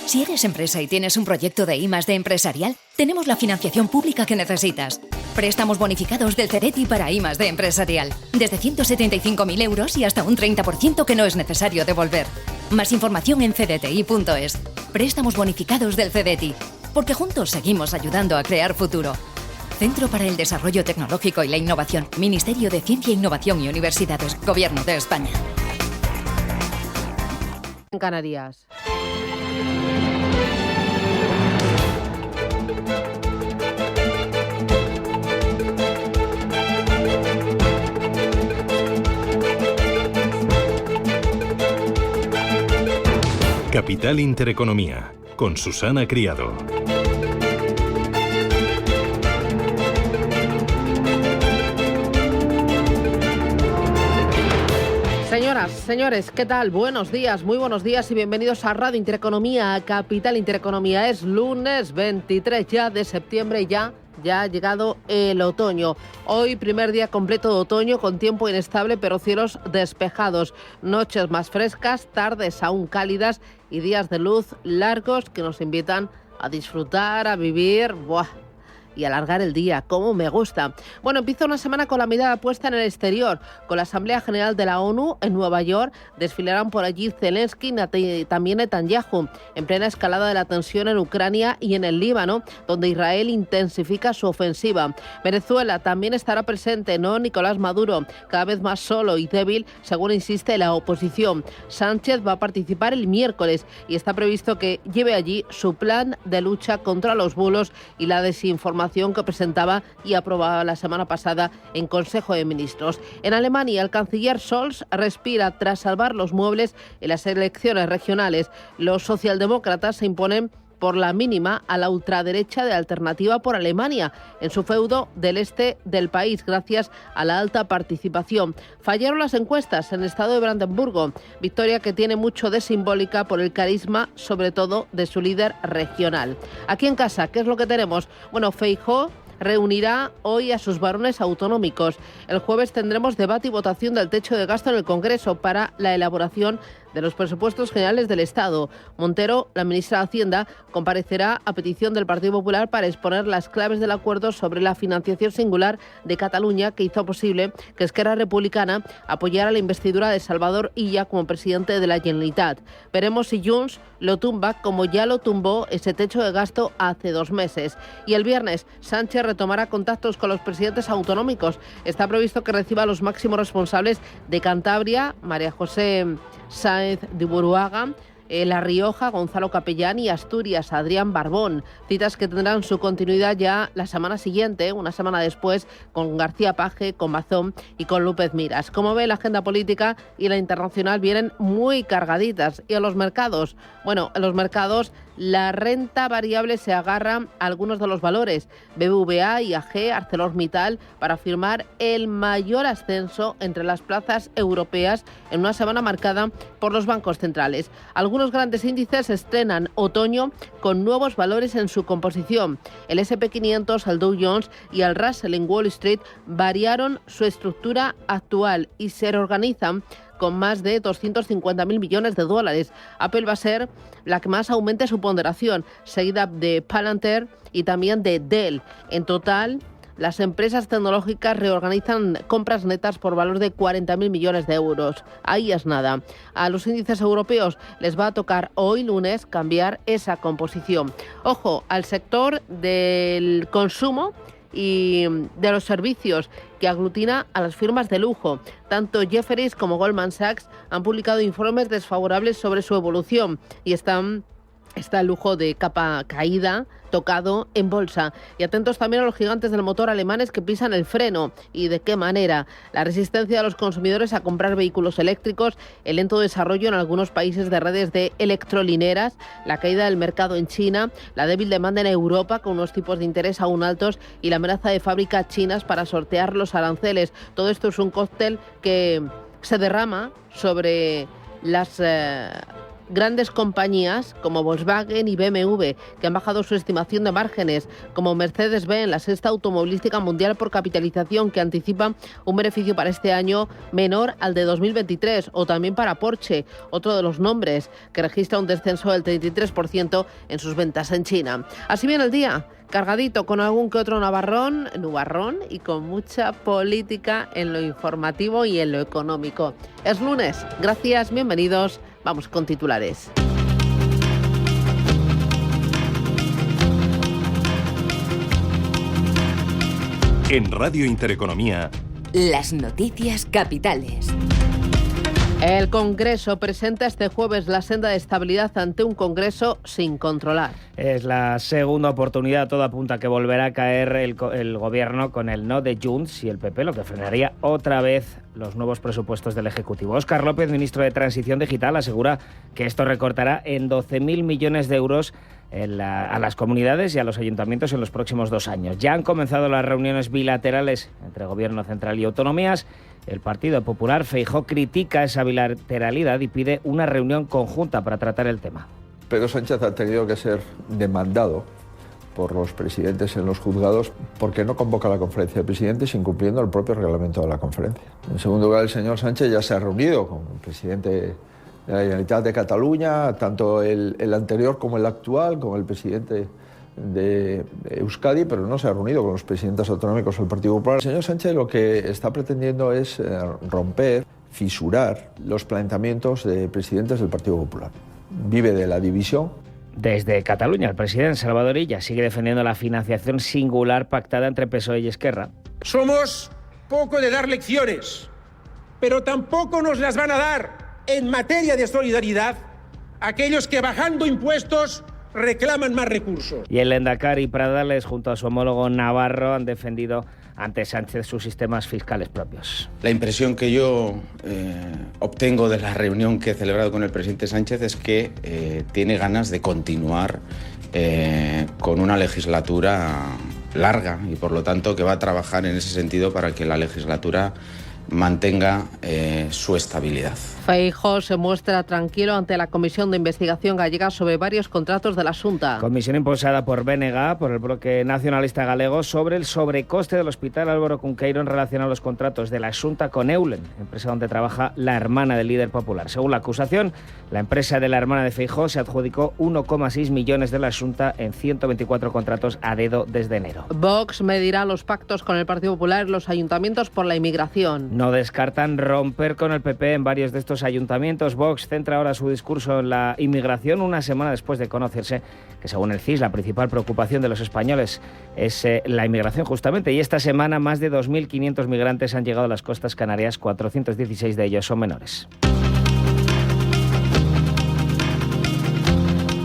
Si eres empresa y tienes un proyecto de I+D empresarial, tenemos la financiación pública que necesitas. Préstamos bonificados del CEDETI para I+D empresarial. Desde 175.000 euros y hasta un 30% que no es necesario devolver. Más información en cdti.es. Préstamos bonificados del CEDETI. Porque juntos seguimos ayudando a crear futuro. Centro para el Desarrollo Tecnológico y la Innovación. Ministerio de Ciencia, Innovación y Universidades. Gobierno de España. En Canarias. Capital Intereconomía, con Susana Criado. Señoras, señores, ¿qué tal? Buenos días, muy buenos días y bienvenidos a Radio Intereconomía, a Capital Intereconomía. Es lunes 23 ya de septiembre y ya ha llegado el otoño. Hoy primer día completo de otoño con tiempo inestable pero cielos despejados. Noches más frescas, tardes aún cálidas y días de luz largos que nos invitan a disfrutar, a vivir. ¡Buah! Y alargar el día, como me gusta. Bueno, empieza una semana con la mirada puesta en el exterior. Con la Asamblea General de la ONU en Nueva York, desfilarán por allí Zelensky y también Netanyahu, en plena escalada de la tensión en Ucrania y en el Líbano, donde Israel intensifica su ofensiva. Venezuela también estará presente, ¿no? Nicolás Maduro, cada vez más solo y débil, según insiste la oposición. Sánchez va a participar el miércoles y está previsto que lleve allí su plan de lucha contra los bulos y la desinformación que presentaba y aprobaba la semana pasada en Consejo de Ministros. En Alemania, el canciller Scholz respira tras salvar los muebles en las elecciones regionales. Los socialdemócratas se imponen por la mínima a la ultraderecha de Alternativa por Alemania, en su feudo del este del país, gracias a la alta participación. Fallaron las encuestas en el estado de Brandenburgo, victoria que tiene mucho de simbólica por el carisma, sobre todo de su líder regional. Aquí en casa, ¿qué es lo que tenemos? Bueno, Feijóo reunirá hoy a sus varones autonómicos. El jueves tendremos debate y votación del techo de gasto en el Congreso para la elaboración de los presupuestos generales del Estado. Montero, la ministra de Hacienda, comparecerá a petición del Partido Popular para exponer las claves del acuerdo sobre la financiación singular de Cataluña que hizo posible que Esquerra Republicana apoyara la investidura de Salvador Illa como presidente de la Generalitat. Veremos si Junts lo tumba como ya lo tumbó ese techo de gasto hace 2 meses. Y el viernes, Sánchez retomará contactos con los presidentes autonómicos. Está previsto que reciba a los máximos responsables de Cantabria, María José Sáenz de Buruaga, La Rioja, Gonzalo Capellán, y Asturias, Adrián Barbón. Citas que tendrán su continuidad ya la semana siguiente, una semana después, con García Paje, con Mazón y con López Miras. Como ve, la agenda política y la internacional vienen muy cargaditas. ¿Y a los mercados? Bueno, en los mercados la renta variable se agarra a algunos de los valores. BBVA, IAG, ArcelorMittal, para firmar el mayor ascenso entre las plazas europeas en una semana marcada por los bancos centrales. Algunos grandes índices estrenan otoño con nuevos valores en su composición. El S&P 500, el Dow Jones y el Russell en Wall Street variaron su estructura actual y se reorganizan con más de 250.000 millones de dólares. Apple va a ser la que más aumente su ponderación, seguida de Palantir y también de Dell. En total, las empresas tecnológicas reorganizan compras netas por valor de 40.000 millones de euros. Ahí es nada. A los índices europeos les va a tocar hoy lunes cambiar esa composición. Ojo al sector del consumo y de los servicios, que aglutina a las firmas de lujo. Tanto Jefferies como Goldman Sachs han publicado informes desfavorables sobre su evolución y está el lujo de capa caída tocado en bolsa. Y atentos también a los gigantes del motor alemanes que pisan el freno. ¿Y de qué manera? La resistencia de los consumidores a comprar vehículos eléctricos, el lento desarrollo en algunos países de redes de electrolineras, la caída del mercado en China, la débil demanda en Europa con unos tipos de interés aún altos y la amenaza de fábricas chinas para sortear los aranceles. Todo esto es un cóctel que se derrama sobre las Grandes compañías como Volkswagen y BMW, que han bajado su estimación de márgenes, como Mercedes-Benz, la sexta automovilística mundial por capitalización, que anticipa un beneficio para este año menor al de 2023, o también para Porsche, otro de los nombres que registra un descenso del 33% en sus ventas en China. Así viene el día, cargadito con algún que otro nubarrón y con mucha política en lo informativo y en lo económico. Es lunes, gracias, bienvenidos, vamos con titulares. En Radio Intereconomía, las noticias capitales. El Congreso presenta este jueves la senda de estabilidad ante un Congreso sin controlar. Es la segunda oportunidad, todo apunta a que volverá a caer el gobierno con el no de Junts y el PP, lo que frenaría otra vez los nuevos presupuestos del Ejecutivo. Óscar López, ministro de Transición Digital, asegura que esto recortará en 12.000 millones de euros a las comunidades y a los ayuntamientos en los próximos 2 años. Ya han comenzado las reuniones bilaterales entre Gobierno central y autonomías. El Partido Popular, Feijóo, critica esa bilateralidad y pide una reunión conjunta para tratar el tema. Pedro Sánchez ha tenido que ser demandado por los presidentes en los juzgados porque no convoca la conferencia de presidentes incumpliendo el propio reglamento de la conferencia. En segundo lugar, el señor Sánchez ya se ha reunido con el presidente de la Generalitat de Cataluña, tanto el anterior como el actual, con el presidente de Euskadi, pero no se ha reunido con los presidentes autonómicos del Partido Popular. El señor Sánchez lo que está pretendiendo es romper, fisurar los planteamientos de presidentes del Partido Popular. Vive de la división. Desde Cataluña, el presidente Salvador Illa sigue defendiendo la financiación singular pactada entre PSOE y Esquerra. Somos poco de dar lecciones, pero tampoco nos las van a dar en materia de solidaridad aquellos que bajando impuestos reclaman más recursos. Y el Lehendakari Pradales, junto a su homólogo navarro, han defendido ante Sánchez sus sistemas fiscales propios. La impresión que yo obtengo de la reunión que he celebrado con el presidente Sánchez es que tiene ganas de continuar con una legislatura larga y por lo tanto que va a trabajar en ese sentido para que la legislatura mantenga su estabilidad. Feijóo se muestra tranquilo ante la Comisión de Investigación Gallega sobre varios contratos de la Xunta. Comisión impulsada por BNG, por el bloque nacionalista galego, sobre el sobrecoste del Hospital Álvaro Cunqueiro en relación a los contratos de la Xunta con Eulen, empresa donde trabaja la hermana del líder popular. Según la acusación, la empresa de la hermana de Feijóo se adjudicó 1,6 millones de la Xunta en 124 contratos a dedo desde enero. Vox medirá los pactos con el Partido Popular en los ayuntamientos por la inmigración. No descartan romper con el PP en varios de estos ayuntamientos. Vox centra ahora su discurso en la inmigración una semana después de conocerse que, según el CIS, la principal preocupación de los españoles es la inmigración justamente. Y esta semana más de 2.500 migrantes han llegado a las costas canarias, 416 de ellos son menores.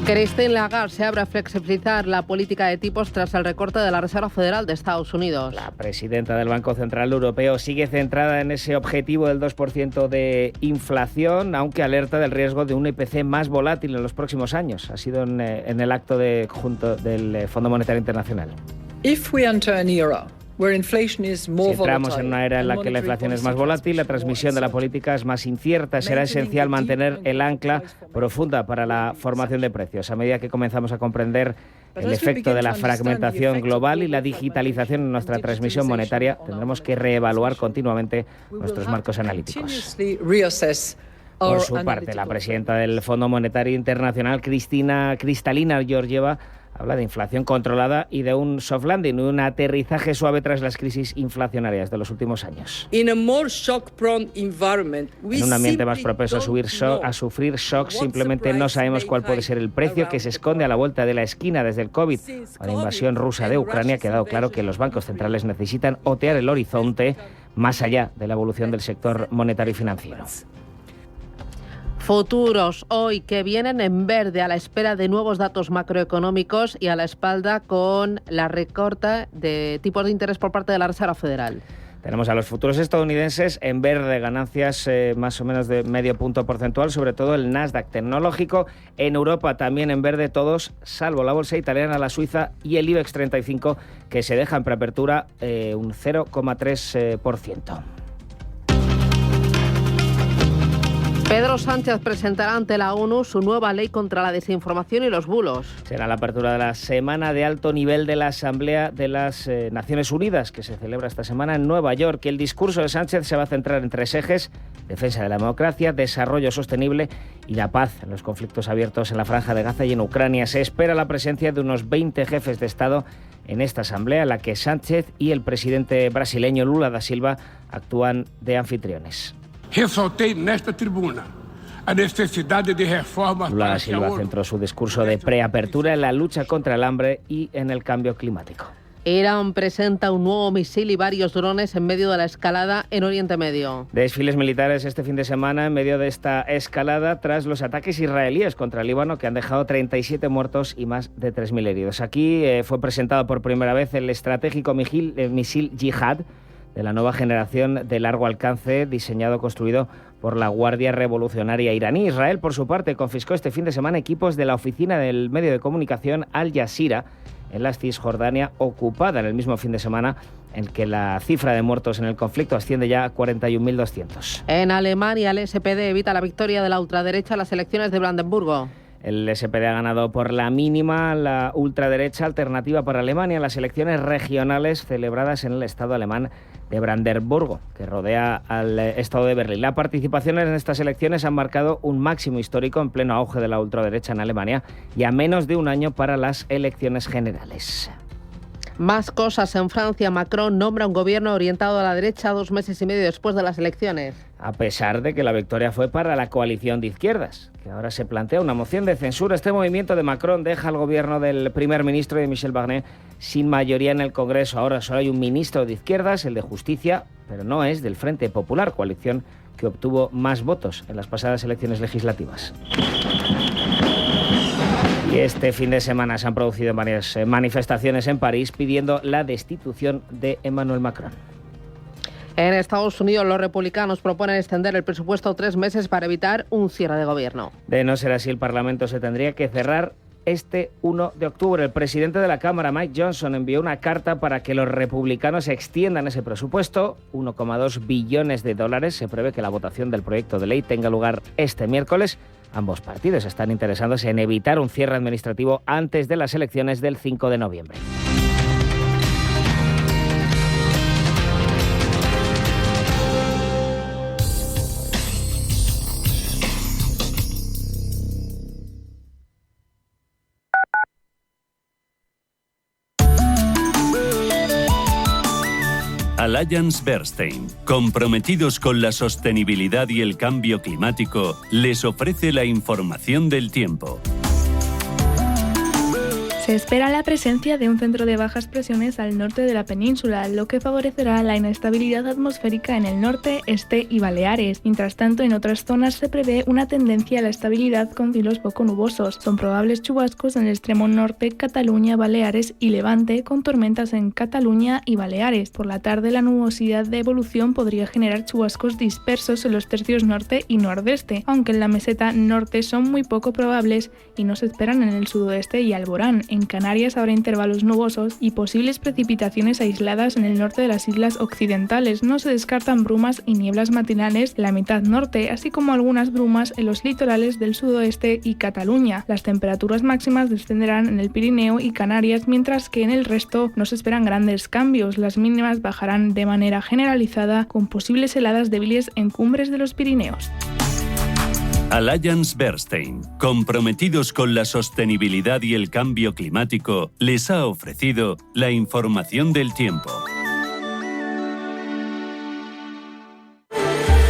Christine Lagarde se abre a flexibilizar la política de tipos tras el recorte de la Reserva Federal de Estados Unidos. La presidenta del Banco Central Europeo sigue centrada en ese objetivo del 2% de inflación, aunque alerta del riesgo de un IPC más volátil en los próximos años. Ha sido en el acto junto del Fondo Monetario Internacional. Si entramos en una era en la que la inflación es más volátil, la transmisión de la política es más incierta, será esencial mantener el ancla profunda para la formación de precios. A medida que comenzamos a comprender el efecto de la fragmentación global y la digitalización en nuestra transmisión monetaria, tendremos que reevaluar continuamente nuestros marcos analíticos. Por su parte, la presidenta del Fondo Monetario Internacional, Kristalina Georgieva, habla de inflación controlada y de un soft landing, un aterrizaje suave tras las crisis inflacionarias de los últimos años. En un ambiente más propenso a sufrir shocks, simplemente no sabemos cuál puede ser el precio que se esconde a la vuelta de la esquina desde el COVID o la invasión rusa de Ucrania. Ha quedado claro que los bancos centrales necesitan otear el horizonte más allá de la evolución del sector monetario y financiero. Futuros hoy que vienen en verde a la espera de nuevos datos macroeconómicos y a la espalda con la recorte de tipos de interés por parte de la Reserva Federal. Tenemos a los futuros estadounidenses en verde, ganancias más o menos de medio punto porcentual, sobre todo el Nasdaq tecnológico. En Europa también en verde todos, salvo la bolsa italiana, la suiza y el IBEX 35, que se deja en preapertura un 0,3%. Pedro Sánchez presentará ante la ONU su nueva ley contra la desinformación y los bulos. Será la apertura de la semana de alto nivel de la Asamblea de las Naciones Unidas, que se celebra esta semana en Nueva York. El discurso de Sánchez se va a centrar en 3 ejes: defensa de la democracia, desarrollo sostenible y la paz en los conflictos abiertos en la Franja de Gaza y en Ucrania. Se espera la presencia de unos 20 jefes de Estado en esta asamblea, en la que Sánchez y el presidente brasileño Lula da Silva actúan de anfitriones. Ressaltei nesta tribuna a necesidade de reformas. Lula da Silva centró su discurso de preapertura en la lucha contra el hambre y en el cambio climático. Irán presenta un nuevo misil y varios drones en medio de la escalada en Oriente Medio. Desfiles militares este fin de semana en medio de esta escalada tras los ataques israelíes contra el Líbano, que han dejado 37 muertos y más de 3.000 heridos. Aquí fue presentado por primera vez el estratégico misil Yihad, de la nueva generación de largo alcance, construido por la Guardia Revolucionaria iraní. Israel, por su parte, confiscó este fin de semana equipos de la oficina del medio de comunicación Al Jazeera en la Cisjordania ocupada, en el mismo fin de semana en que la cifra de muertos en el conflicto asciende ya a 41.200. En Alemania, el SPD evita la victoria de la ultraderecha en las elecciones de Brandenburgo. El SPD ha ganado por la mínima la ultraderecha Alternativa para Alemania en las elecciones regionales celebradas en el estado alemán de Brandenburgo, que rodea al estado de Berlín. La participación en estas elecciones han marcado un máximo histórico en pleno auge de la ultraderecha en Alemania y a menos de un año para las elecciones generales. Más cosas. En Francia, Macron nombra un gobierno orientado a la derecha 2 meses y medio después de las elecciones. A pesar de que la victoria fue para la coalición de izquierdas, que ahora se plantea una moción de censura. Este movimiento de Macron deja al gobierno del primer ministro de Michel Barnier sin mayoría en el Congreso. Ahora solo hay un ministro de izquierdas, el de Justicia, pero no es del Frente Popular, coalición que obtuvo más votos en las pasadas elecciones legislativas. Y este fin de semana se han producido varias manifestaciones en París pidiendo la destitución de Emmanuel Macron. En Estados Unidos, los republicanos proponen extender el presupuesto 3 meses para evitar un cierre de gobierno. De no ser así, el Parlamento se tendría que cerrar este 1 de octubre. El presidente de la Cámara, Mike Johnson, envió una carta para que los republicanos extiendan ese presupuesto. 1,2 billones de dólares. Se prevé que la votación del proyecto de ley tenga lugar este miércoles. Ambos partidos están interesándose en evitar un cierre administrativo antes de las elecciones del 5 de noviembre. AllianceBernstein, comprometidos con la sostenibilidad y el cambio climático, les ofrece la información del tiempo. Se espera la presencia de un centro de bajas presiones al norte de la península, lo que favorecerá la inestabilidad atmosférica en el norte, este y Baleares. Mientras tanto, en otras zonas se prevé una tendencia a la estabilidad con cielos poco nubosos. Son probables chubascos en el extremo norte, Cataluña, Baleares y Levante, con tormentas en Cataluña y Baleares. Por la tarde, la nubosidad de evolución podría generar chubascos dispersos en los tercios norte y nordeste, aunque en la meseta norte son muy poco probables y no se esperan en el sudoeste y Alborán. En Canarias habrá intervalos nubosos y posibles precipitaciones aisladas en el norte de las islas occidentales. No se descartan brumas y nieblas matinales en la mitad norte, así como algunas brumas en los litorales del sudoeste y Cataluña. Las temperaturas máximas descenderán en el Pirineo y Canarias, mientras que en el resto no se esperan grandes cambios. Las mínimas bajarán de manera generalizada, con posibles heladas débiles en cumbres de los Pirineos. AllianceBernstein, comprometidos con la sostenibilidad y el cambio climático, les ha ofrecido la información del tiempo.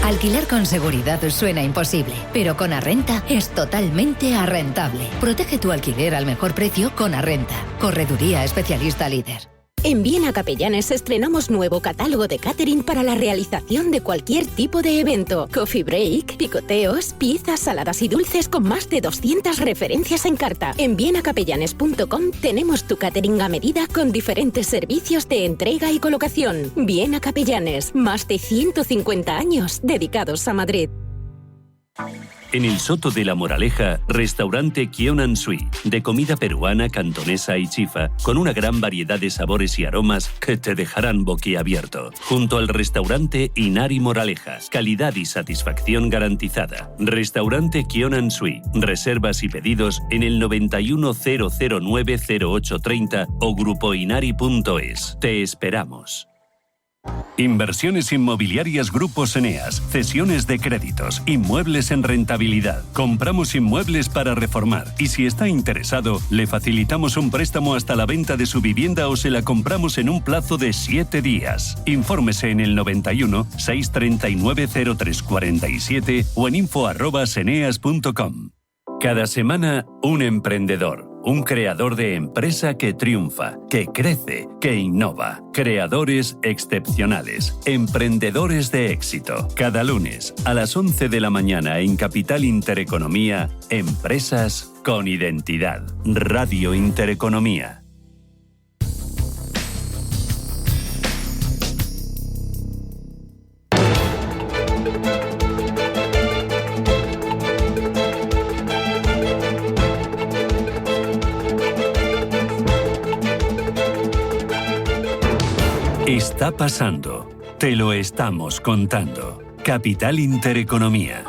Alquilar con seguridad suena imposible, pero con Arrenta es totalmente arrentable. Protege tu alquiler al mejor precio con Arrenta, correduría especialista líder. En Viena Capellanes estrenamos nuevo catálogo de catering para la realización de cualquier tipo de evento. Coffee break, picoteos, pizzas, saladas y dulces con más de 200 referencias en carta. En vienacapellanes.com tenemos tu catering a medida con diferentes servicios de entrega y colocación. Viena Capellanes, más de 150 años dedicados a Madrid. En el Soto de la Moraleja, restaurante Kionan Sui, de comida peruana, cantonesa y chifa, con una gran variedad de sabores y aromas que te dejarán boquiabierto. Junto al restaurante Inari Moraleja, calidad y satisfacción garantizada. Restaurante Kionan Sui, reservas y pedidos en el 910090830 o grupoinari.es. Te esperamos. Inversiones inmobiliarias Grupos Eneas, cesiones de créditos, inmuebles en rentabilidad. Compramos inmuebles para reformar y si está interesado, le facilitamos un préstamo hasta la venta de su vivienda o se la compramos en un plazo de 7 días. Infórmese en el 91 639 0347 o en info@eneas.com. Cada semana, un emprendedor. Un creador de empresa que triunfa, que crece, que innova. Creadores excepcionales. Emprendedores de éxito. Cada lunes a las 11 de la mañana en Capital Intereconomía, Empresas con Identidad. Radio Intereconomía. Está pasando. Te lo estamos contando. Capital Intereconomía.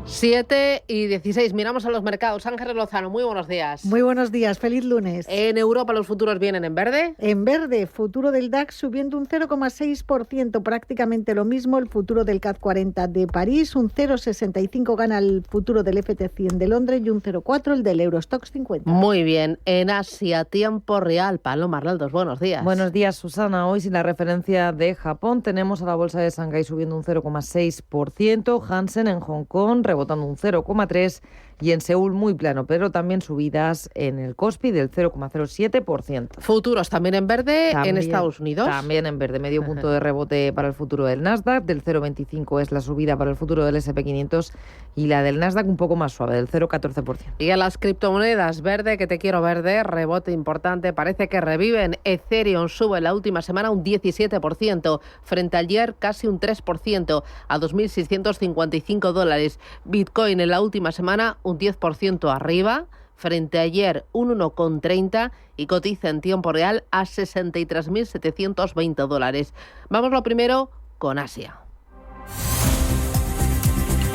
7:16. Miramos a los mercados. Ángeles Lozano, muy buenos días. Muy buenos días, feliz lunes. En Europa los futuros vienen en verde. En verde, futuro del DAX subiendo un 0,6%, prácticamente lo mismo el futuro del CAC 40 de París, un 0,65 gana el futuro del FT100 de Londres y un 0,4 el del Eurostoxx 50. Muy bien, en Asia, tiempo real. Paloma Arnaldos, buenos días. Buenos días, Susana. Hoy sin la referencia de Japón tenemos a la bolsa de Shanghái subiendo un 0,6%, Hansen en Hong Kong rebotando un 0,3% y en Seúl muy plano, pero también subidas en el Kospi del 0,07%. Futuros también en verde en Estados Unidos. También en verde, medio punto de rebote para el futuro del Nasdaq, del 0,25 es la subida para el futuro del S&P 500 y la del Nasdaq un poco más suave, del 0,14%. Y a las criptomonedas, verde, que te quiero verde, rebote importante, parece que reviven. Ethereum sube la última semana un 17%, frente a ayer casi un 3%, a $2.655. Bitcoin en la última semana un 10% arriba, frente a ayer un 1,30 y cotiza en tiempo real a $63.720. Vamos lo primero con Asia.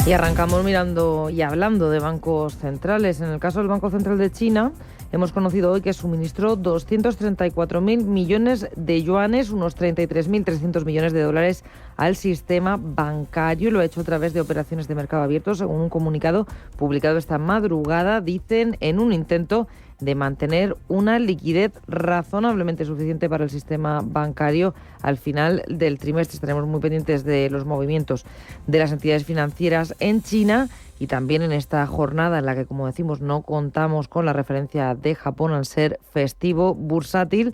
Y arrancamos mirando y hablando de bancos centrales. En el caso del Banco Central de China, hemos conocido hoy que suministró 234.000 millones de yuanes, unos 33.300 millones de dólares al sistema bancario. Lo ha hecho a través de operaciones de mercado abierto, según un comunicado publicado esta madrugada. Dicen en un intento de mantener una liquidez razonablemente suficiente para el sistema bancario al final del trimestre. Estaremos muy pendientes de los movimientos de las entidades financieras en China y también en esta jornada en la que, como decimos, no contamos con la referencia de Japón al ser festivo bursátil.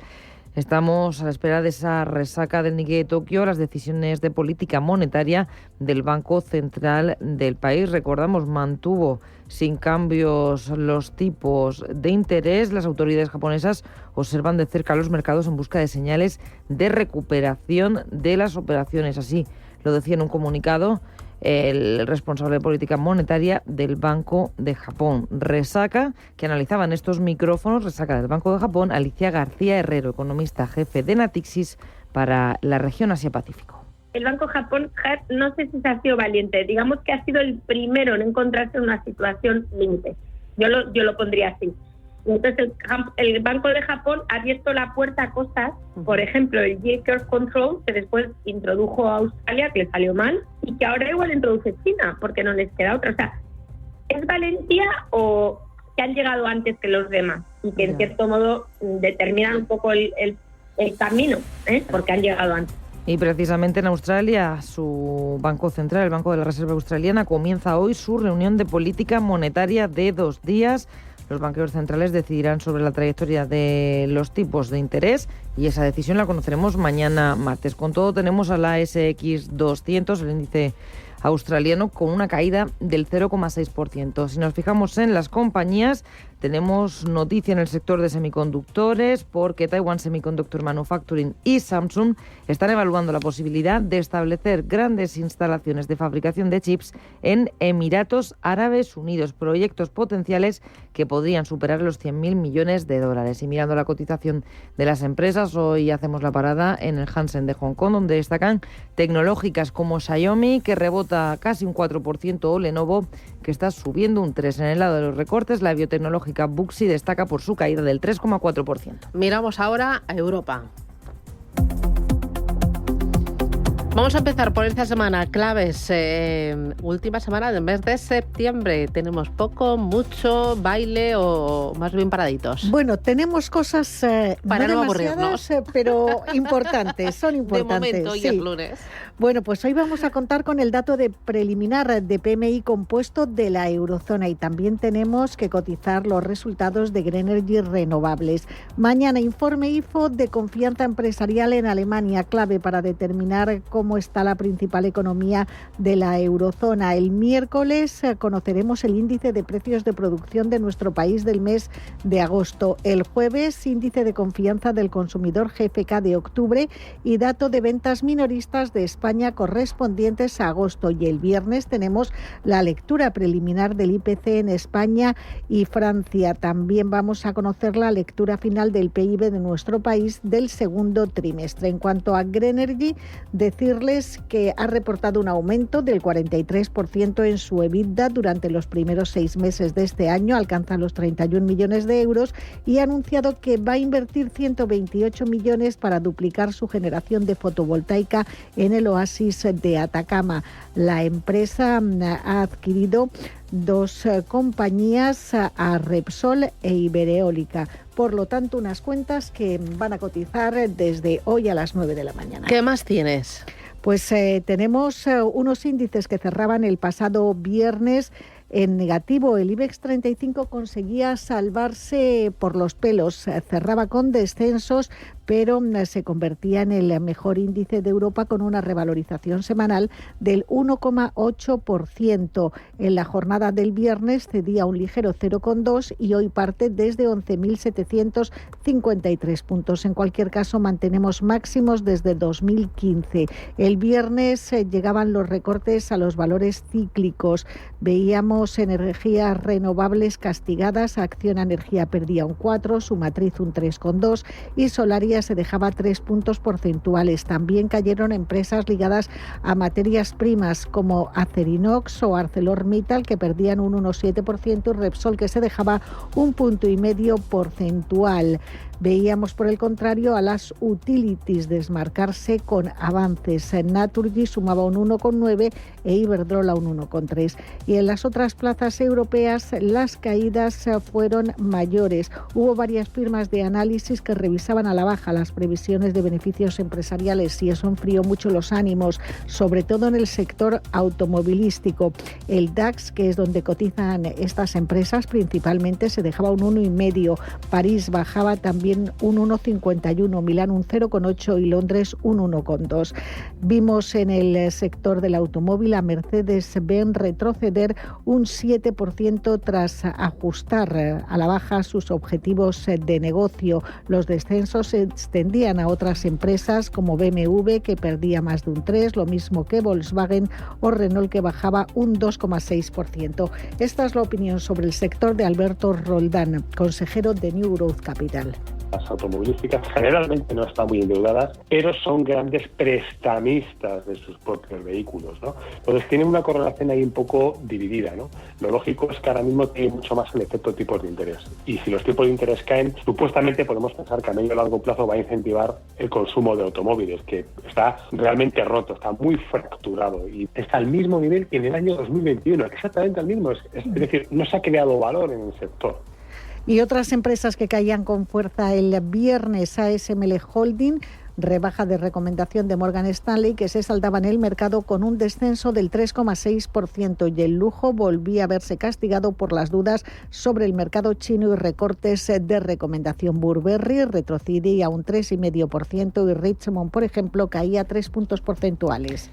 Estamos a la espera de esa resaca del Nikkei de Tokio, las decisiones de política monetaria del Banco Central del país. Recordamos, mantuvo sin cambios los tipos de interés. Las autoridades japonesas observan de cerca los mercados en busca de señales de recuperación de las operaciones. Así lo decía en un comunicado el responsable de política monetaria del Banco de Japón. Resaca que analizaba en estos micrófonos, resaca del Banco de Japón, Alicia García Herrero, economista jefe de Natixis para la región Asia-Pacífico. El Banco de Japón, no sé si se ha sido valiente, digamos que ha sido el primero en encontrarse en una situación límite. Yo lo pondría así. Entonces el Banco de Japón ha abierto la puerta a cosas, por ejemplo el Yield Curve Control, que después introdujo a Australia, que le salió mal, y que ahora igual introduce China, porque no les queda otra. O sea, ¿es valentía o que han llegado antes que los demás? Y que en cierto modo determinan un poco el camino, porque han llegado antes. Y precisamente en Australia, su Banco Central, el Banco de la Reserva Australiana, comienza hoy su reunión de política monetaria de 2 días. Los banqueros centrales decidirán sobre la trayectoria de los tipos de interés y esa decisión la conoceremos mañana martes. Con todo, tenemos a la ASX 200, el índice australiano con una caída del 0,6%. Si nos fijamos en las compañías, tenemos noticia en el sector de semiconductores porque Taiwan Semiconductor Manufacturing y Samsung están evaluando la posibilidad de establecer grandes instalaciones de fabricación de chips en Emiratos Árabes Unidos, proyectos potenciales que podrían superar los 100.000 millones de dólares. Y mirando la cotización de las empresas, hoy hacemos la parada en el Hansen de Hong Kong, donde destacan tecnológicas como Xiaomi, que rebota casi un 4%, o Lenovo, que está subiendo un 3%. En el lado de los recortes, la biotecnológica Buxi destaca por su caída del 3,4%. Miramos ahora a Europa. Vamos a empezar por esta semana. Claves. Última semana del mes de septiembre. Tenemos poco, mucho, baile o más bien paraditos. Bueno, tenemos cosas para no demasiadas, pero importantes. Son importantes. De momento, hoy es lunes. Bueno, pues hoy vamos a contar con el dato de preliminar de PMI compuesto de la eurozona y también tenemos que cotizar los resultados de Grenergy Renovables. Mañana, informe IFO de confianza empresarial en Alemania, clave para determinar cómo está la principal economía de la eurozona. El miércoles conoceremos el índice de precios de producción de nuestro país del mes de agosto. El jueves, índice de confianza del consumidor GFK de octubre y dato de ventas minoristas de España correspondientes a agosto. Y el viernes tenemos la lectura preliminar del IPC en España y Francia. También vamos a conocer la lectura final del PIB de nuestro país del segundo trimestre. En cuanto a Grenergy, decirles que ha reportado un aumento del 43% en su EBITDA durante los primeros 6 meses de este año, alcanza los 31 millones de euros y ha anunciado que va a invertir 128 millones para duplicar su generación de fotovoltaica en el oasis de Atacama. La empresa ha adquirido 2 compañías, a Repsol e Ibereólica. Por lo tanto, unas cuentas que van a cotizar desde hoy a las 9 de la mañana. ¿Qué más tienes? Pues tenemos unos índices que cerraban el pasado viernes en negativo. El IBEX 35 conseguía salvarse por los pelos, cerraba con descensos, pero se convertía en el mejor índice de Europa con una revalorización semanal del 1,8%. En la jornada del viernes cedía un ligero 0,2% y hoy parte desde 11.753 puntos. En cualquier caso, mantenemos máximos desde 2015. El viernes llegaban los recortes a los valores cíclicos. Veíamos energías renovables castigadas, Acciona Energía perdía un 4%, su matriz un 3,2% y Solaria se dejaba 3 puntos porcentuales. También cayeron empresas ligadas a materias primas como Acerinox o ArcelorMittal, que perdían un 1,7%, y Repsol, que se dejaba 1,5 puntos porcentual. Veíamos, por el contrario, a las utilities desmarcarse con avances. Naturgy sumaba un 1,9% e Iberdrola un 1,3%. Y en las otras plazas europeas las caídas fueron mayores. Hubo varias firmas de análisis que revisaban a la baja las previsiones de beneficios empresariales y eso enfrió mucho los ánimos, sobre todo en el sector automovilístico. El DAX, que es donde cotizan estas empresas, principalmente se dejaba un 1,5%. París bajaba también un 1,51%, Milán un 0,8% y Londres un 1,2%. Vimos en el sector del automóvil a Mercedes-Benz retroceder un 7% tras ajustar a la baja sus objetivos de negocio. Los descensos se extendían a otras empresas como BMW, que perdía más de un 3%, lo mismo que Volkswagen o Renault, que bajaba un 2,6%. Esta es la opinión sobre el sector de Alberto Roldán, consejero de New Growth Capital. Las automovilísticas generalmente no están muy endeudadas, pero son grandes prestamistas de sus propios vehículos, ¿no? Entonces tienen una correlación ahí un poco dividida, ¿no? Lo lógico es que ahora mismo tiene mucho más el efecto de tipos de interés. Y si los tipos de interés caen, supuestamente podemos pensar que a medio y largo plazo va a incentivar el consumo de automóviles, que está realmente roto, está muy fracturado y está al mismo nivel que en el año 2021, exactamente al mismo. Es decir, no se ha creado valor en el sector. Y otras empresas que caían con fuerza el viernes, ASML Holding rebaja de recomendación de Morgan Stanley, que se saldaba en el mercado con un descenso del 3,6%, y el lujo volvía a verse castigado por las dudas sobre el mercado chino y recortes de recomendación. Burberry retrocedía a un 3,5% y Richemont, por ejemplo, caía 3 puntos porcentuales.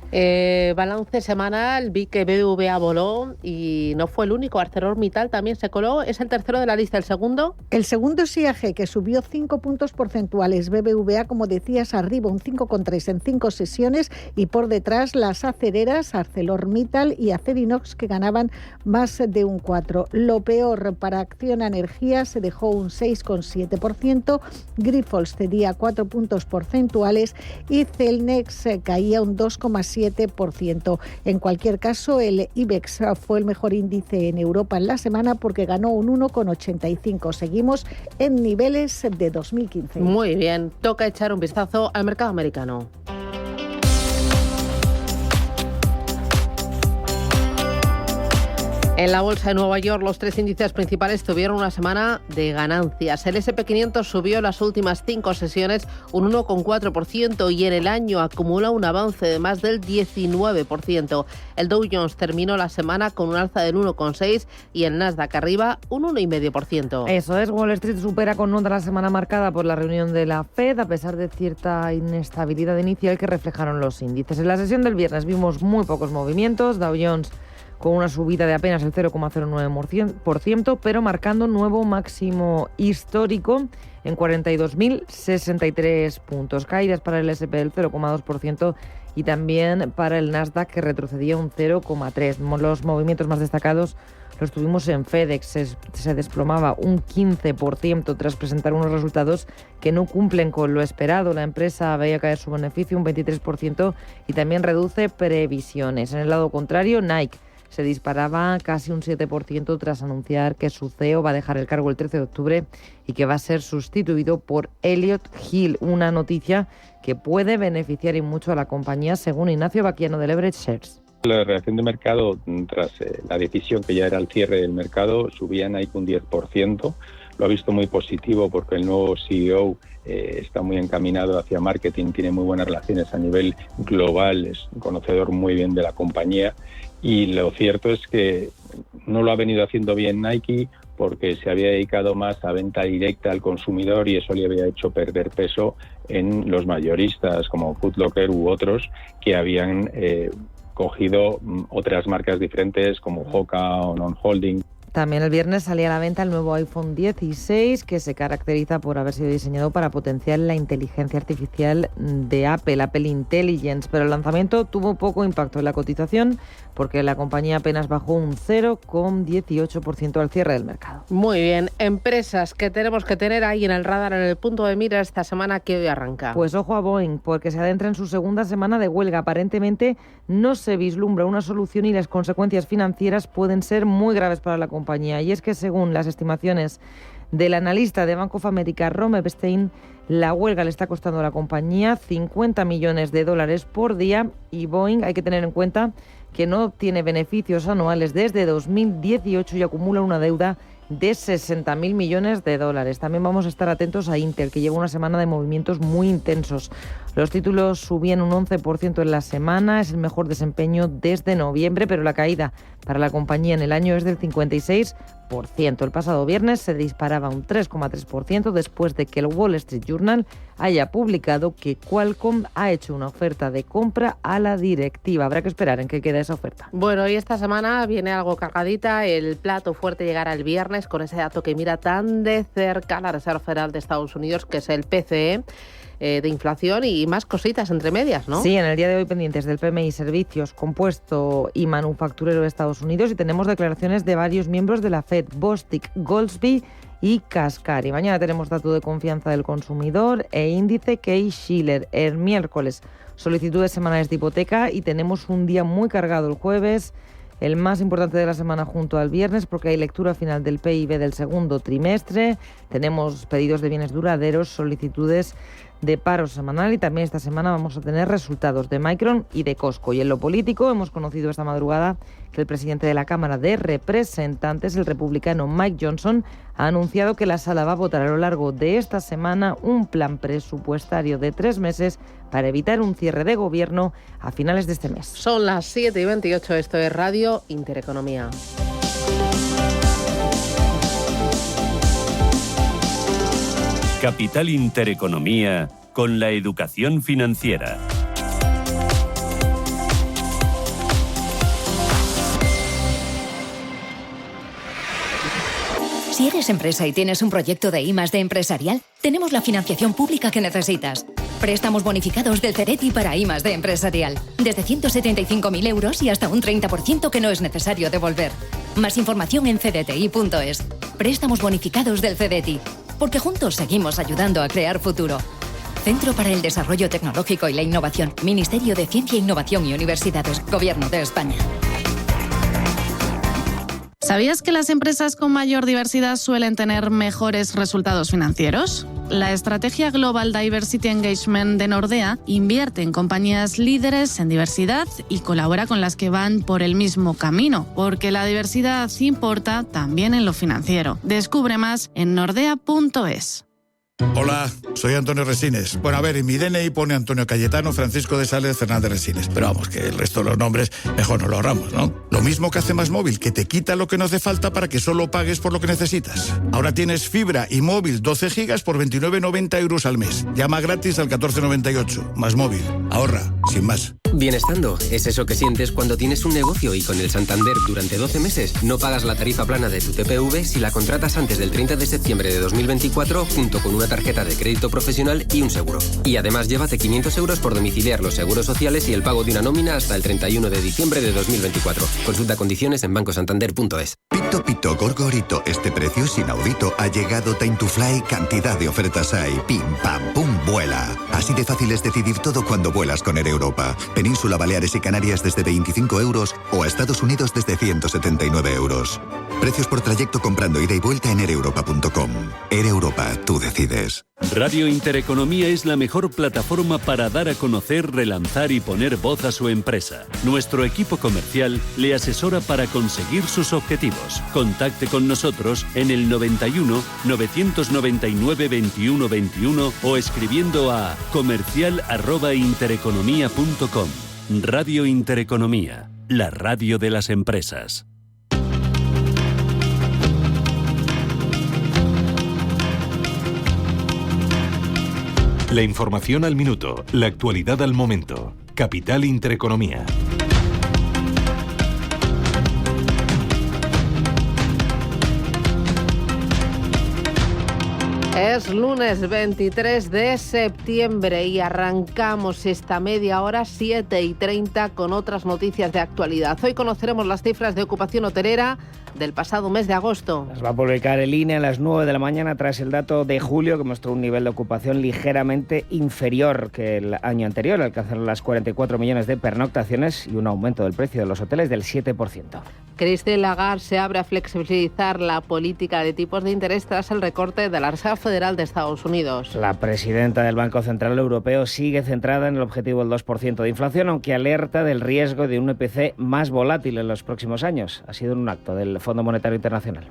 Balance semanal, vi que BBVA voló y no fue el único. ArcelorMittal también se coló. ¿Es el tercero de la lista? ¿El segundo? El segundo es IAG, que subió 5 puntos porcentuales. BBVA, como decías, arriba un 5,3 en 5 sesiones, y por detrás las acereras ArcelorMittal y Acerinox, que ganaban más de un 4. Lo peor para Acciona Energía, se dejó un 6,7%, Grifols cedía 4 puntos porcentuales y Celnex caía un 2,7%. En cualquier caso, el IBEX fue el mejor índice en Europa en la semana porque ganó un 1,85. Seguimos en niveles de 2015. Muy bien, toca echar un vistazo al mercado americano. En la bolsa de Nueva York, los 3 índices principales tuvieron una semana de ganancias. El S&P 500 subió las últimas 5 sesiones un 1,4% y en el año acumula un avance de más del 19%. El Dow Jones terminó la semana con un alza del 1,6% y el Nasdaq arriba un 1,5%. Eso es, Wall Street supera con nota la semana marcada por la reunión de la Fed, a pesar de cierta inestabilidad inicial que reflejaron los índices. En la sesión del viernes vimos muy pocos movimientos. Dow Jones con una subida de apenas el 0,09%, pero marcando nuevo máximo histórico en 42.063 puntos. Caídas para el S&P del 0,2% y también para el Nasdaq, que retrocedía un 0,3%. Los movimientos más destacados los tuvimos en FedEx, se desplomaba un 15% tras presentar unos resultados que no cumplen con lo esperado. La empresa veía caer su beneficio un 23% y también reduce previsiones. En el lado contrario, Nike se disparaba casi un 7% tras anunciar que su CEO va a dejar el cargo el 13 de octubre y que va a ser sustituido por Elliot Hill, una noticia que puede beneficiar y mucho a la compañía, según Ignacio Baquiano de Leverage Shares. La reacción de mercado tras la decisión, que ya era el cierre del mercado, subía Nike un 10%. Lo ha visto muy positivo porque el nuevo CEO está muy encaminado hacia marketing, tiene muy buenas relaciones a nivel global, es un conocedor muy bien de la compañía, y lo cierto es que no lo ha venido haciendo bien Nike porque se había dedicado más a venta directa al consumidor y eso le había hecho perder peso en los mayoristas como Foot Locker u otros que habían cogido otras marcas diferentes como Hoka o Non Holding. También el viernes salía a la venta el nuevo iPhone 16, que se caracteriza por haber sido diseñado para potenciar la inteligencia artificial de Apple Intelligence, pero el lanzamiento tuvo poco impacto en la cotización porque la compañía apenas bajó un 0,18% al cierre del mercado. Muy bien, empresas que tenemos que tener ahí en el radar, en el punto de mira esta semana que hoy arranca. Pues ojo a Boeing, porque se adentra en su segunda semana de huelga. Aparentemente no se vislumbra una solución y las consecuencias financieras pueden ser muy graves para la compañía. Y es que según las estimaciones del analista de Bank of America, Ron Epstein, la huelga le está costando a la compañía $50 millones por día, y Boeing, hay que tener en cuenta que no obtiene beneficios anuales desde 2018 y acumula una deuda de $60.000 millones. También vamos a estar atentos a Intel, que lleva una semana de movimientos muy intensos. Los títulos subían un 11% en la semana, es el mejor desempeño desde noviembre, pero la caída para la compañía en el año es del 56%. El pasado viernes se disparaba un 3,3% después de que el Wall Street Journal haya publicado que Qualcomm ha hecho una oferta de compra a la directiva. Habrá que esperar en qué queda esa oferta. Bueno, y esta semana viene algo cargadita. El plato fuerte llegará el viernes con ese dato que mira tan de cerca la Reserva Federal de Estados Unidos, que es el PCE. De inflación y más cositas entre medias, ¿no? Sí, en el día de hoy pendientes del PMI Servicios, Compuesto y Manufacturero de Estados Unidos, y tenemos declaraciones de varios miembros de la Fed, Bostic, Goldsby y Cascari. Mañana tenemos dato de confianza del consumidor e índice Case-Shiller. El miércoles, solicitudes semanales de hipoteca, y tenemos un día muy cargado el jueves, el más importante de la semana junto al viernes, porque hay lectura final del PIB del segundo trimestre, tenemos pedidos de bienes duraderos, solicitudes de paro semanal y también esta semana vamos a tener resultados de Micron y de Costco. Y en lo político hemos conocido esta madrugada que el presidente de la Cámara de Representantes, el republicano Mike Johnson, ha anunciado que la sala va a votar a lo largo de esta semana un plan presupuestario de 3 meses para evitar un cierre de gobierno a finales de este mes. Son las 7:28, esto es Radio Intereconomía. Capital Intereconomía con la educación financiera. Si eres empresa y tienes un proyecto de I+D empresarial, tenemos la financiación pública que necesitas. Préstamos bonificados del CERETI para I+D empresarial. Desde 175.000 euros y hasta un 30% que no es necesario devolver. Más información en cdti.es. Préstamos bonificados del CEDETI. Porque juntos seguimos ayudando a crear futuro. Centro para el Desarrollo Tecnológico y la Innovación. Ministerio de Ciencia, Innovación y Universidades. Gobierno de España. ¿Sabías que las empresas con mayor diversidad suelen tener mejores resultados financieros? La estrategia Global Diversity Engagement de Nordea invierte en compañías líderes en diversidad y colabora con las que van por el mismo camino, porque la diversidad importa también en lo financiero. Descubre más en nordea.es. Hola, soy Antonio Resines. Bueno, a ver, en mi DNI pone Antonio Cayetano Francisco de Sales Fernández Resines. Pero vamos, que el resto de los nombres mejor no lo ahorramos, ¿no? Lo mismo que hace Más Móvil, que te quita lo que no hace falta para que solo pagues por lo que necesitas. Ahora tienes fibra y móvil 12 gigas por 29,90 euros al mes. Llama gratis al 1498. Más Móvil. Ahorra, sin más. Bienestando es eso que sientes cuando tienes un negocio y con el Santander durante 12 meses no pagas la tarifa plana de tu TPV si la contratas antes del 30 de septiembre de 2024 junto con una tarjeta de crédito profesional y un seguro. Y además llévate 500 euros por domiciliar los seguros sociales y el pago de una nómina hasta el 31 de diciembre de 2024. Consulta condiciones en bancosantander.es. Pito, pito, gorgorito, este precio es inaudito. Ha llegado Time to Fly, cantidad de ofertas hay. Pim, pam, pum, vuela. Así de fácil es decidir todo cuando vuelas con Air Europa. Península, Baleares y Canarias desde 25 euros o a Estados Unidos desde 179 euros. Precios por trayecto comprando ida y vuelta en aereuropa.com. Air Europa, tú decides. Radio Intereconomía es la mejor plataforma para dar a conocer, relanzar y poner voz a su empresa. Nuestro equipo comercial le asesora para conseguir sus objetivos. Contacte con nosotros en el 91 999 21 21 o escribiendo a comercial@intereconomia.com. Radio Intereconomía, la radio de las empresas. La información al minuto, la actualidad al momento. Capital Intereconomía. Es lunes 23 de septiembre y arrancamos esta media hora 7:30 con otras noticias de actualidad. Hoy conoceremos las cifras de ocupación hotelera del pasado mes de agosto. Las va a publicar el INE a las 9 de la mañana tras el dato de julio que mostró un nivel de ocupación ligeramente inferior que el año anterior, alcanzaron las 44 millones de pernoctaciones y un aumento del precio de los hoteles del 7%. Christine Lagarde se abre a flexibilizar la política de tipos de interés tras el recorte de la Reserva Federal de Estados Unidos. La presidenta del Banco Central Europeo sigue centrada en el objetivo del 2% de inflación, aunque alerta del riesgo de un IPC más volátil en los próximos años. Ha sido en un acto del Fondo Monetario Internacional.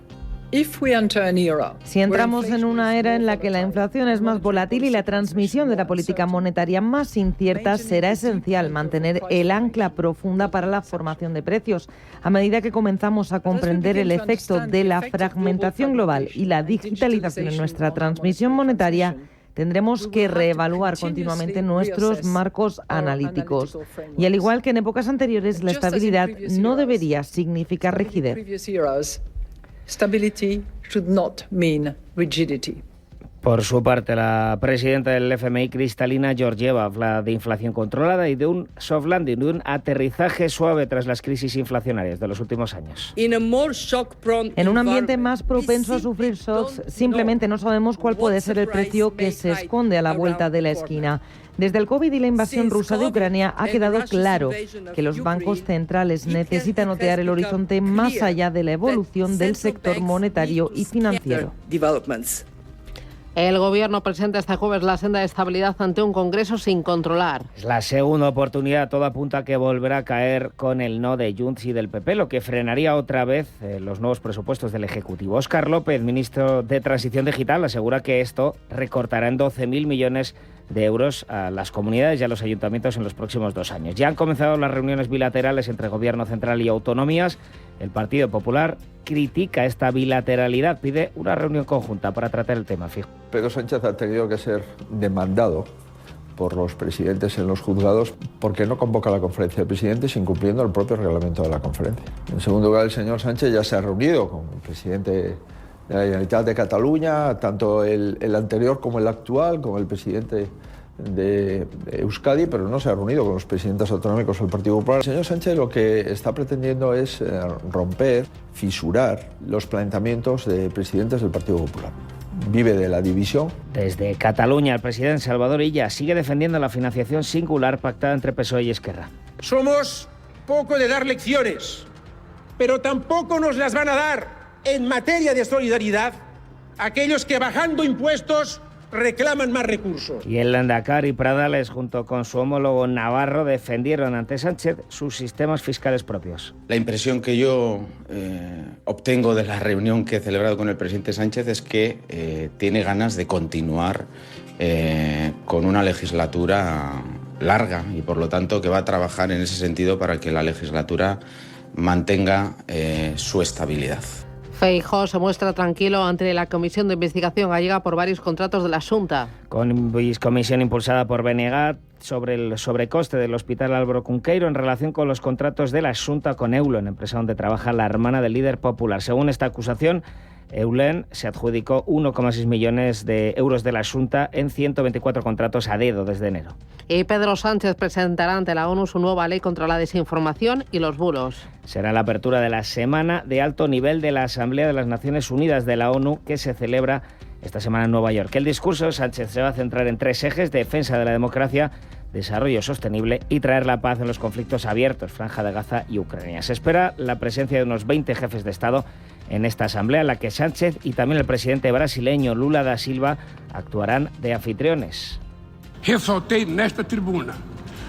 Si entramos en una era en la que la inflación es más volátil y la transmisión de la política monetaria más incierta, será esencial mantener el ancla profunda para la formación de precios. A medida que comenzamos a comprender el efecto de la fragmentación global y la digitalización en nuestra transmisión monetaria, tendremos que reevaluar continuamente nuestros marcos analíticos. Y al igual que en épocas anteriores, la estabilidad no debería significar rigidez. Stability should not mean rigidity. Por su parte, la presidenta del FMI, Kristalina Georgieva, habla de inflación controlada y de un soft landing, de un aterrizaje suave tras las crisis inflacionarias de los últimos años. En un ambiente más propenso a sufrir shocks, simplemente no sabemos cuál puede ser el precio que se esconde a la vuelta de la esquina. Desde el COVID y la invasión rusa de Ucrania ha quedado claro que los bancos centrales necesitan otear el horizonte más allá de la evolución del sector monetario y financiero. El Gobierno presenta este jueves la senda de estabilidad ante un Congreso sin controlar. Es la segunda oportunidad, todo apunta a que volverá a caer con el no de Junts y del PP, lo que frenaría otra vez los nuevos presupuestos del Ejecutivo. Óscar López, ministro de Transición Digital, asegura que esto recortará en 12.000 millones de euros a las comunidades y a los ayuntamientos en los próximos 2 años. Ya han comenzado las reuniones bilaterales entre Gobierno central y autonomías. El Partido Popular critica esta bilateralidad, pide una reunión conjunta para tratar el tema. Fijo. Pedro Sánchez ha tenido que ser demandado por los presidentes en los juzgados porque no convoca la conferencia de presidentes incumpliendo el propio reglamento de la conferencia. En segundo lugar, el señor Sánchez ya se ha reunido con el presidente de la Generalitat de Cataluña, tanto el anterior como el actual, con el presidente de Euskadi, pero no se ha reunido con los presidentes autonómicos del Partido Popular. El señor Sánchez lo que está pretendiendo es romper, fisurar los planteamientos de presidentes del Partido Popular. Vive de la división. Desde Cataluña, el presidente Salvador Illa sigue defendiendo la financiación singular pactada entre PSOE y Esquerra. Somos poco de dar lecciones, pero tampoco nos las van a dar en materia de solidaridad aquellos que bajando impuestos reclaman más recursos. Y el Lehendakari Pradales, junto con su homólogo navarro, defendieron ante Sánchez sus sistemas fiscales propios. La impresión que yo obtengo de la reunión que he celebrado con el presidente Sánchez es que tiene ganas de continuar con una legislatura larga y por lo tanto que va a trabajar en ese sentido para que la legislatura mantenga su estabilidad. Feijóo se muestra tranquilo ante la comisión de investigación gallega por varios contratos de la Xunta. Comisión impulsada por Benegat sobre el sobrecoste del Hospital Álvaro Cunqueiro en relación con los contratos de la Xunta con Eulen, empresa donde trabaja la hermana del líder popular. Según esta acusación, Eulen se adjudicó 1,6 millones de euros de la Xunta en 124 contratos a dedo desde enero. Y Pedro Sánchez presentará ante la ONU su nueva ley contra la desinformación y los bulos. Será la apertura de la semana de alto nivel de la Asamblea de las Naciones Unidas de la ONU que se celebra esta semana en Nueva York. El discurso de Sánchez se va a centrar en 3 ejes: defensa de la democracia, desarrollo sostenible y traer la paz en los conflictos abiertos, Franja de Gaza y Ucrania. Se espera la presencia de unos 20 jefes de Estado en esta asamblea, en la que Sánchez y también el presidente brasileño Lula da Silva actuarán de anfitriones. Ressaltei nesta tribuna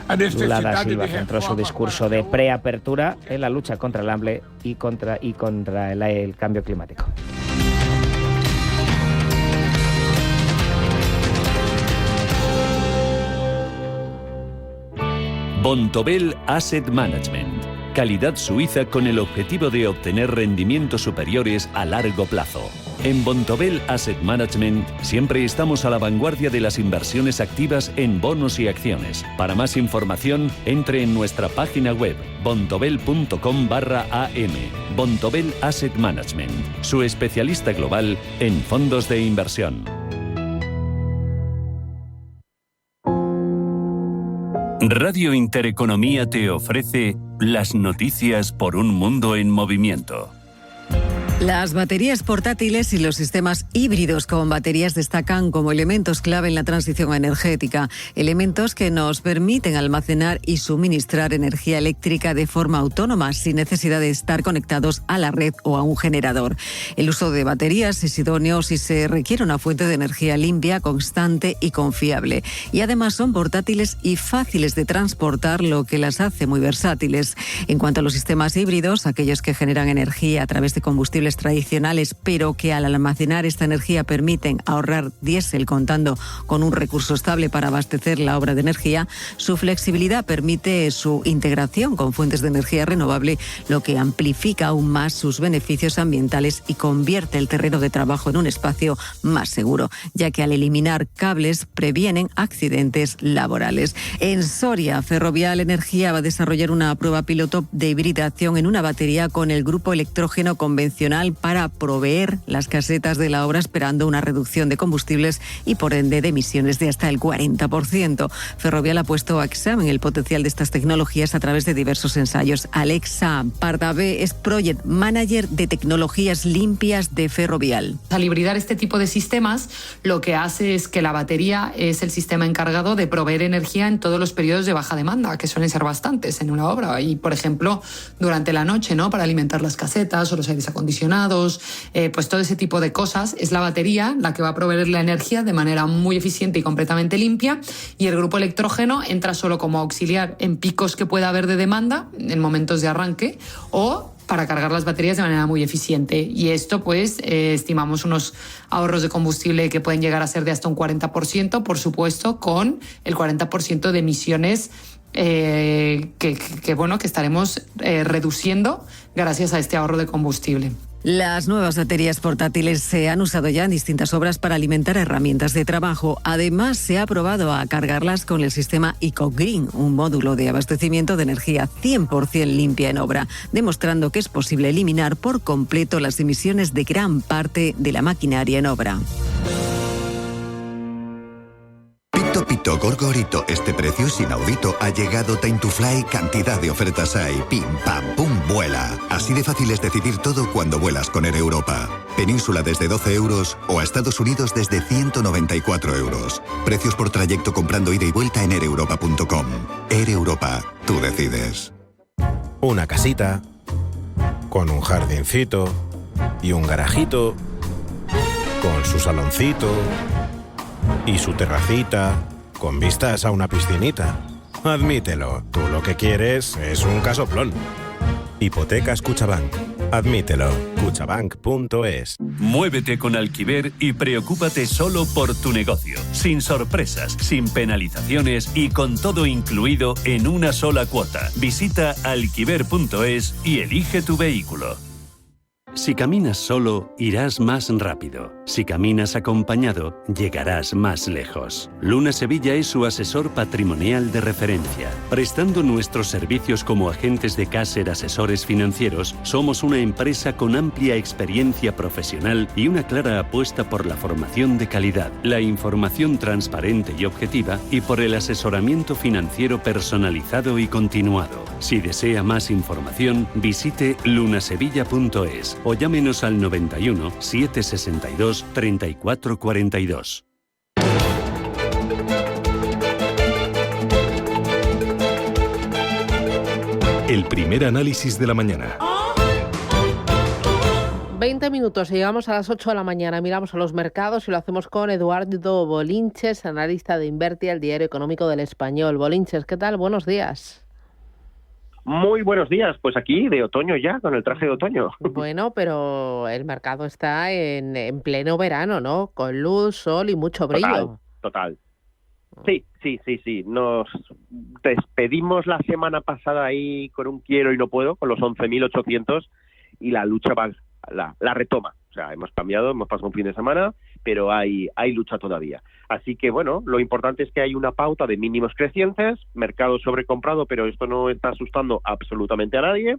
a Lula da necessidade Silva de centró su discurso de preapertura en la lucha contra el hambre y contra el cambio climático. Bontobel Asset Management. Calidad suiza con el objetivo de obtener rendimientos superiores a largo plazo. En Bontobel Asset Management siempre estamos a la vanguardia de las inversiones activas en bonos y acciones. Para más información, entre en nuestra página web bontobel.com/am. Bontobel Asset Management, su especialista global en fondos de inversión. Radio Intereconomía te ofrece las noticias por un mundo en movimiento. Las baterías portátiles y los sistemas híbridos con baterías destacan como elementos clave en la transición energética, elementos que nos permiten almacenar y suministrar energía eléctrica de forma autónoma sin necesidad de estar conectados a la red o a un generador. El uso de baterías es idóneo si se requiere una fuente de energía limpia, constante y confiable. Y además son portátiles y fáciles de transportar, lo que las hace muy versátiles. En cuanto a los sistemas híbridos, aquellos que generan energía a través de combustibles tradicionales, pero que al almacenar esta energía permiten ahorrar diésel contando con un recurso estable para abastecer la obra de energía, su flexibilidad permite su integración con fuentes de energía renovable, lo que amplifica aún más sus beneficios ambientales y convierte el terreno de trabajo en un espacio más seguro, ya que al eliminar cables previenen accidentes laborales. En Soria, Ferrovial Energía va a desarrollar una prueba piloto de hibridación en una batería con el grupo electrógeno convencional para proveer las casetas de la obra, esperando una reducción de combustibles y por ende de emisiones de hasta el 40%. Ferrovial ha puesto a examen el potencial de estas tecnologías a través de diversos ensayos. Alexa Pardavé es Project Manager de Tecnologías Limpias de Ferrovial. Al hibridar este tipo de sistemas, lo que hace es que la batería es el sistema encargado de proveer energía en todos los periodos de baja demanda, que suelen ser bastantes en una obra. Y, por ejemplo, durante la noche, ¿no?, para alimentar las casetas o los aires acondicionados acondicionados, pues todo ese tipo de cosas. Es la batería la que va a proveer la energía de manera muy eficiente y completamente limpia, y el grupo electrógeno entra solo como auxiliar en picos que pueda haber de demanda, en momentos de arranque, o para cargar las baterías de manera muy eficiente. Y esto, pues, estimamos unos ahorros de combustible que pueden llegar a ser de hasta un 40%, por supuesto, con el 40% de emisiones que estaremos reduciendo gracias a este ahorro de combustible. Las nuevas baterías portátiles se han usado ya en distintas obras para alimentar herramientas de trabajo. Además, se ha probado a cargarlas con el sistema EcoGreen, un módulo de abastecimiento de energía 100% limpia en obra, demostrando que es posible eliminar por completo las emisiones de gran parte de la maquinaria en obra. Pito, Gorgorito, este precio es inaudito. Ha llegado Time to Fly, cantidad de ofertas hay. Pim, pam, pum, vuela. Así de fácil es decidir todo cuando vuelas con Air Europa. Península desde 12 euros o a Estados Unidos desde 194 euros. Precios por trayecto comprando ida y vuelta en aereuropa.com. Air Europa, tú decides. Una casita, con un jardincito y un garajito, con su saloncito y su terracita, con vistas a una piscinita. Admítelo, tú lo que quieres es un casoplón. Hipotecas Cuchabank. Admítelo. Cuchabank.es. Muévete con Alquiver y preocúpate solo por tu negocio. Sin sorpresas, sin penalizaciones y con todo incluido en una sola cuota. Visita alquiver.es y elige tu vehículo. Si caminas solo, irás más rápido. Si caminas acompañado, llegarás más lejos. Luna Sevilla es su asesor patrimonial de referencia. Prestando nuestros servicios como agentes de Caser Asesores Financieros, somos una empresa con amplia experiencia profesional y una clara apuesta por la formación de calidad, la información transparente y objetiva y por el asesoramiento financiero personalizado y continuado. Si desea más información, visite lunasevilla.es o llámenos al 91 762 3442. El primer análisis de la mañana. 20 minutos y llegamos a las 8 de la mañana. Miramos a los mercados y lo hacemos con Eduardo Bolinches, analista de Invertia, el diario económico del Español. Bolinches, ¿qué tal? Buenos días. Muy buenos días, pues aquí de otoño ya, con el traje de otoño. Bueno, pero el mercado está en pleno verano, ¿no? Con luz, sol y mucho brillo. Total. Sí. Nos despedimos la semana pasada ahí con un quiero y no puedo, con los 11.800, y la lucha va, la retoma. O sea, hemos cambiado, hemos pasado un fin de semana, pero hay lucha todavía. Así que, bueno, lo importante es que hay una pauta de mínimos crecientes, mercado sobrecomprado, pero esto no está asustando absolutamente a nadie.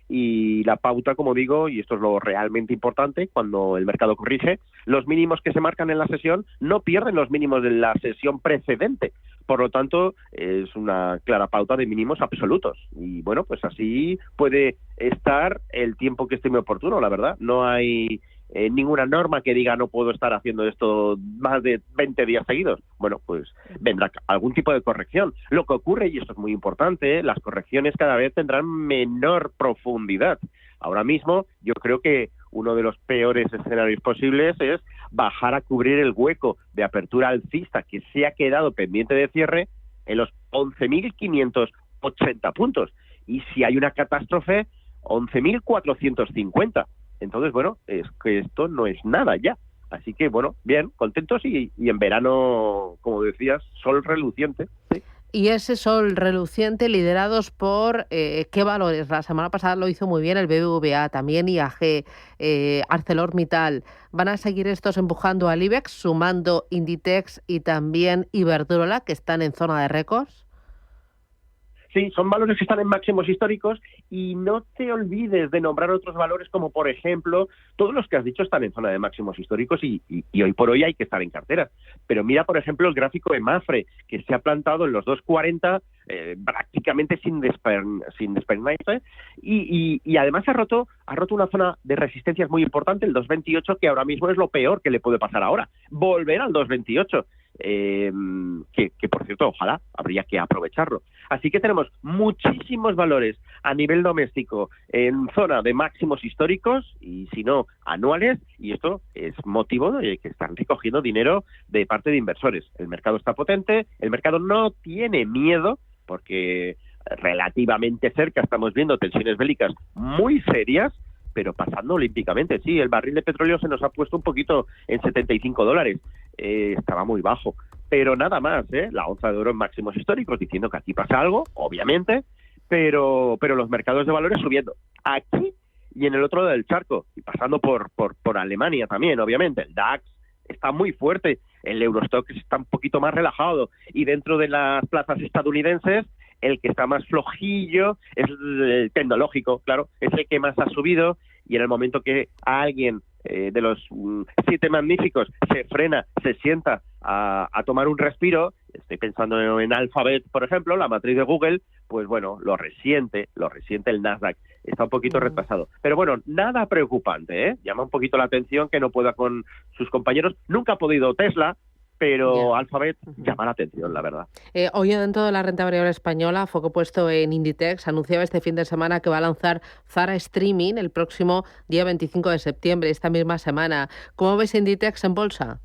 Y la pauta, como digo, y esto es lo realmente importante, cuando el mercado corrige, los mínimos que se marcan en la sesión no pierden los mínimos de la sesión precedente. Por lo tanto, es una clara pauta de mínimos absolutos. Y bueno, pues así puede estar el tiempo que esté muy oportuno, la verdad. No hay ninguna norma que diga no puedo estar haciendo esto más de 20 días seguidos. Bueno, pues vendrá algún tipo de corrección. Lo que ocurre, y esto es muy importante, las correcciones cada vez tendrán menor profundidad. Ahora mismo yo creo que uno de los peores escenarios posibles es bajar a cubrir el hueco de apertura alcista que se ha quedado pendiente de cierre en los 11.580 puntos. Y si hay una catástrofe, 11.450. Entonces, bueno, es que esto no es nada ya. Así que, bueno, bien, contentos y en verano, como decías, sol reluciente. Sí. Y ese sol reluciente liderados por ¿qué valores? La semana pasada lo hizo muy bien el BBVA, también IAG, ArcelorMittal. ¿Van a seguir estos empujando al IBEX, sumando Inditex y también Iberdrola, que están en zona de récords? Sí, son valores que están en máximos históricos y no te olvides de nombrar otros valores como, por ejemplo, todos los que has dicho están en zona de máximos históricos y hoy por hoy hay que estar en cartera. Pero mira, por ejemplo, el gráfico de Mapfre, que se ha plantado en los 2.40 prácticamente sin despeinarse y además ha roto una zona de resistencias muy importante, el 2.28, que ahora mismo es lo peor que le puede pasar ahora. Volver al 2.28. que por cierto, ojalá, habría que aprovecharlo. Así que tenemos muchísimos valores a nivel doméstico en zona de máximos históricos y si no anuales, y esto es motivo de que están recogiendo dinero de parte de inversores. El mercado está potente, el mercado no tiene miedo porque relativamente cerca estamos viendo tensiones bélicas muy serias, pero pasando olímpicamente. Sí, el barril de petróleo se nos ha puesto un poquito en $75. Estaba muy bajo. Pero nada más, la onza de oro en máximos históricos, diciendo que aquí pasa algo, obviamente, pero los mercados de valores subiendo. Aquí y en el otro lado del charco, y pasando por Alemania también, obviamente. El DAX está muy fuerte, el Eurostoxx está un poquito más relajado, y dentro de las plazas estadounidenses, el que está más flojillo es el tecnológico, claro, es el que más ha subido, y en el momento que alguien de los 7 magníficos se frena, se sienta a tomar un respiro, estoy pensando en Alphabet, por ejemplo, la matriz de Google, pues bueno, lo resiente el Nasdaq, está un poquito retrasado. Pero bueno, nada preocupante, llama un poquito la atención que no pueda con sus compañeros, nunca ha podido Tesla, pero Alphabet llama la atención, la verdad. Hoy dentro de la renta variable española, foco puesto en Inditex, anunciaba este fin de semana que va a lanzar Zara Streaming el próximo día 25 de septiembre, esta misma semana. ¿Cómo ves Inditex en bolsa?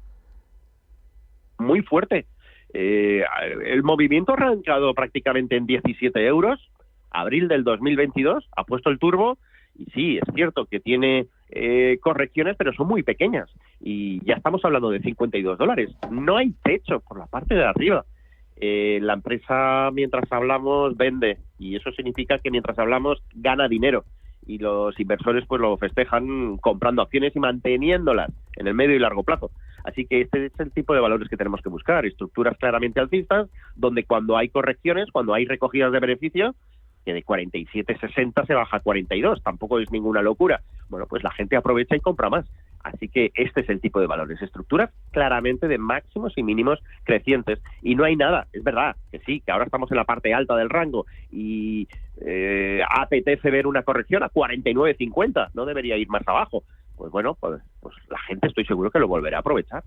Muy fuerte. El movimiento ha arrancado prácticamente en 17 euros, abril del 2022, ha puesto el turbo, y sí, es cierto que tiene correcciones, pero son muy pequeñas, y ya estamos hablando de $52. No hay techo por la parte de arriba. La empresa, mientras hablamos, vende, y eso significa que mientras hablamos gana dinero, y los inversores pues lo festejan comprando acciones y manteniéndolas en el medio y largo plazo. Así que este es el tipo de valores que tenemos que buscar, estructuras claramente alcistas, donde cuando hay correcciones, cuando hay recogidas de beneficios, que de 47,60 se baja a 42, tampoco es ninguna locura. Bueno, pues la gente aprovecha y compra más. Así que este es el tipo de valores, estructuras claramente de máximos y mínimos crecientes. Y no hay nada, es verdad que sí, que ahora estamos en la parte alta del rango y apetece ver una corrección a 49,50, no debería ir más abajo. Pues bueno, pues la gente estoy seguro que lo volverá a aprovechar.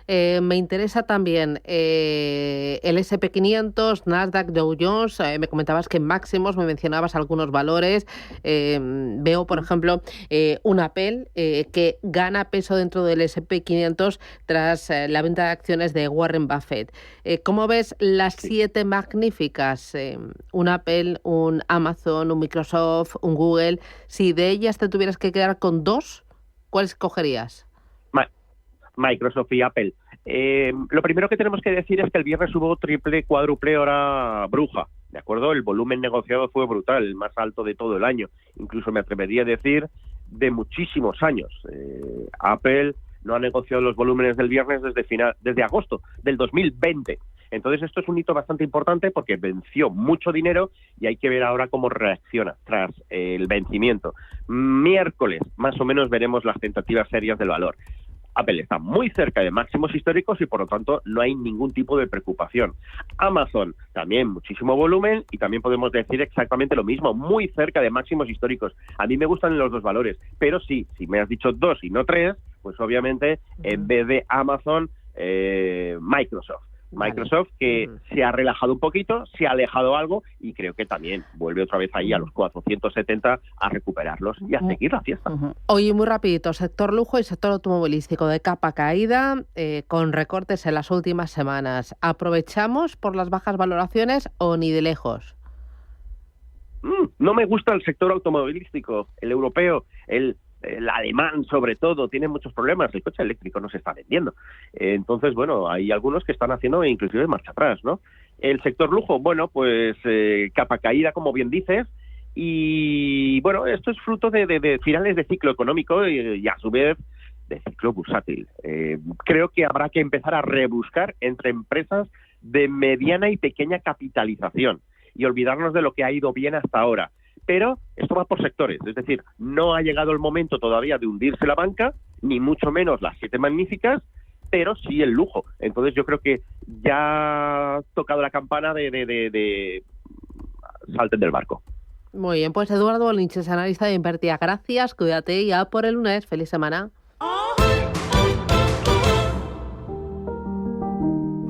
Me interesa también el SP500, Nasdaq, Dow Jones. Me comentabas que en máximos, me mencionabas algunos valores. Veo, por ejemplo, un Apple que gana peso dentro del SP500 tras la venta de acciones de Warren Buffett. ¿Cómo ves las 7 magníficas? Un Apple, un Amazon, un Microsoft, un Google. Si de ellas te tuvieras que quedar con 2, ¿cuáles escogerías? Microsoft y Apple. Lo primero que tenemos que decir es que el viernes hubo triple, cuádruple hora bruja, ¿de acuerdo? El volumen negociado fue brutal, el más alto de todo el año. Incluso me atrevería a decir de muchísimos años. Apple no ha negociado los volúmenes del viernes desde agosto del 2020. Entonces esto es un hito bastante importante porque venció mucho dinero y hay que ver ahora cómo reacciona tras el vencimiento. Miércoles, más o menos, veremos las tentativas serias del valor. Apple está muy cerca de máximos históricos y por lo tanto no hay ningún tipo de preocupación. Amazon, también muchísimo volumen y también podemos decir exactamente lo mismo, muy cerca de máximos históricos. A mí me gustan los dos valores, pero sí, si me has dicho 2 y no 3, pues obviamente en vez de Amazon, Microsoft. Microsoft que se ha relajado un poquito, se ha alejado algo y creo que también vuelve otra vez ahí a los 470 a recuperarlos y a seguir la fiesta. Oye, muy rapidito, sector lujo y sector automovilístico de capa caída, con recortes en las últimas semanas. ¿Aprovechamos por las bajas valoraciones o ni de lejos? No me gusta el sector automovilístico, el europeo, el alemán sobre todo, tiene muchos problemas, el coche eléctrico no se está vendiendo. Entonces, bueno, hay algunos que están haciendo inclusive marcha atrás, ¿no? El sector lujo, bueno, pues capa caída, como bien dices, y bueno, esto es fruto de finales de ciclo económico y a su vez de ciclo bursátil. Creo que habrá que empezar a rebuscar entre empresas de mediana y pequeña capitalización y olvidarnos de lo que ha ido bien hasta ahora. Pero esto va por sectores, es decir, no ha llegado el momento todavía de hundirse la banca, ni mucho menos las 7 magníficas, pero sí el lujo. Entonces yo creo que ya ha tocado la campana de salten del barco. Muy bien, pues Eduardo Bolinches, analista de Invertia. Gracias, cuídate y a por el lunes. Feliz semana.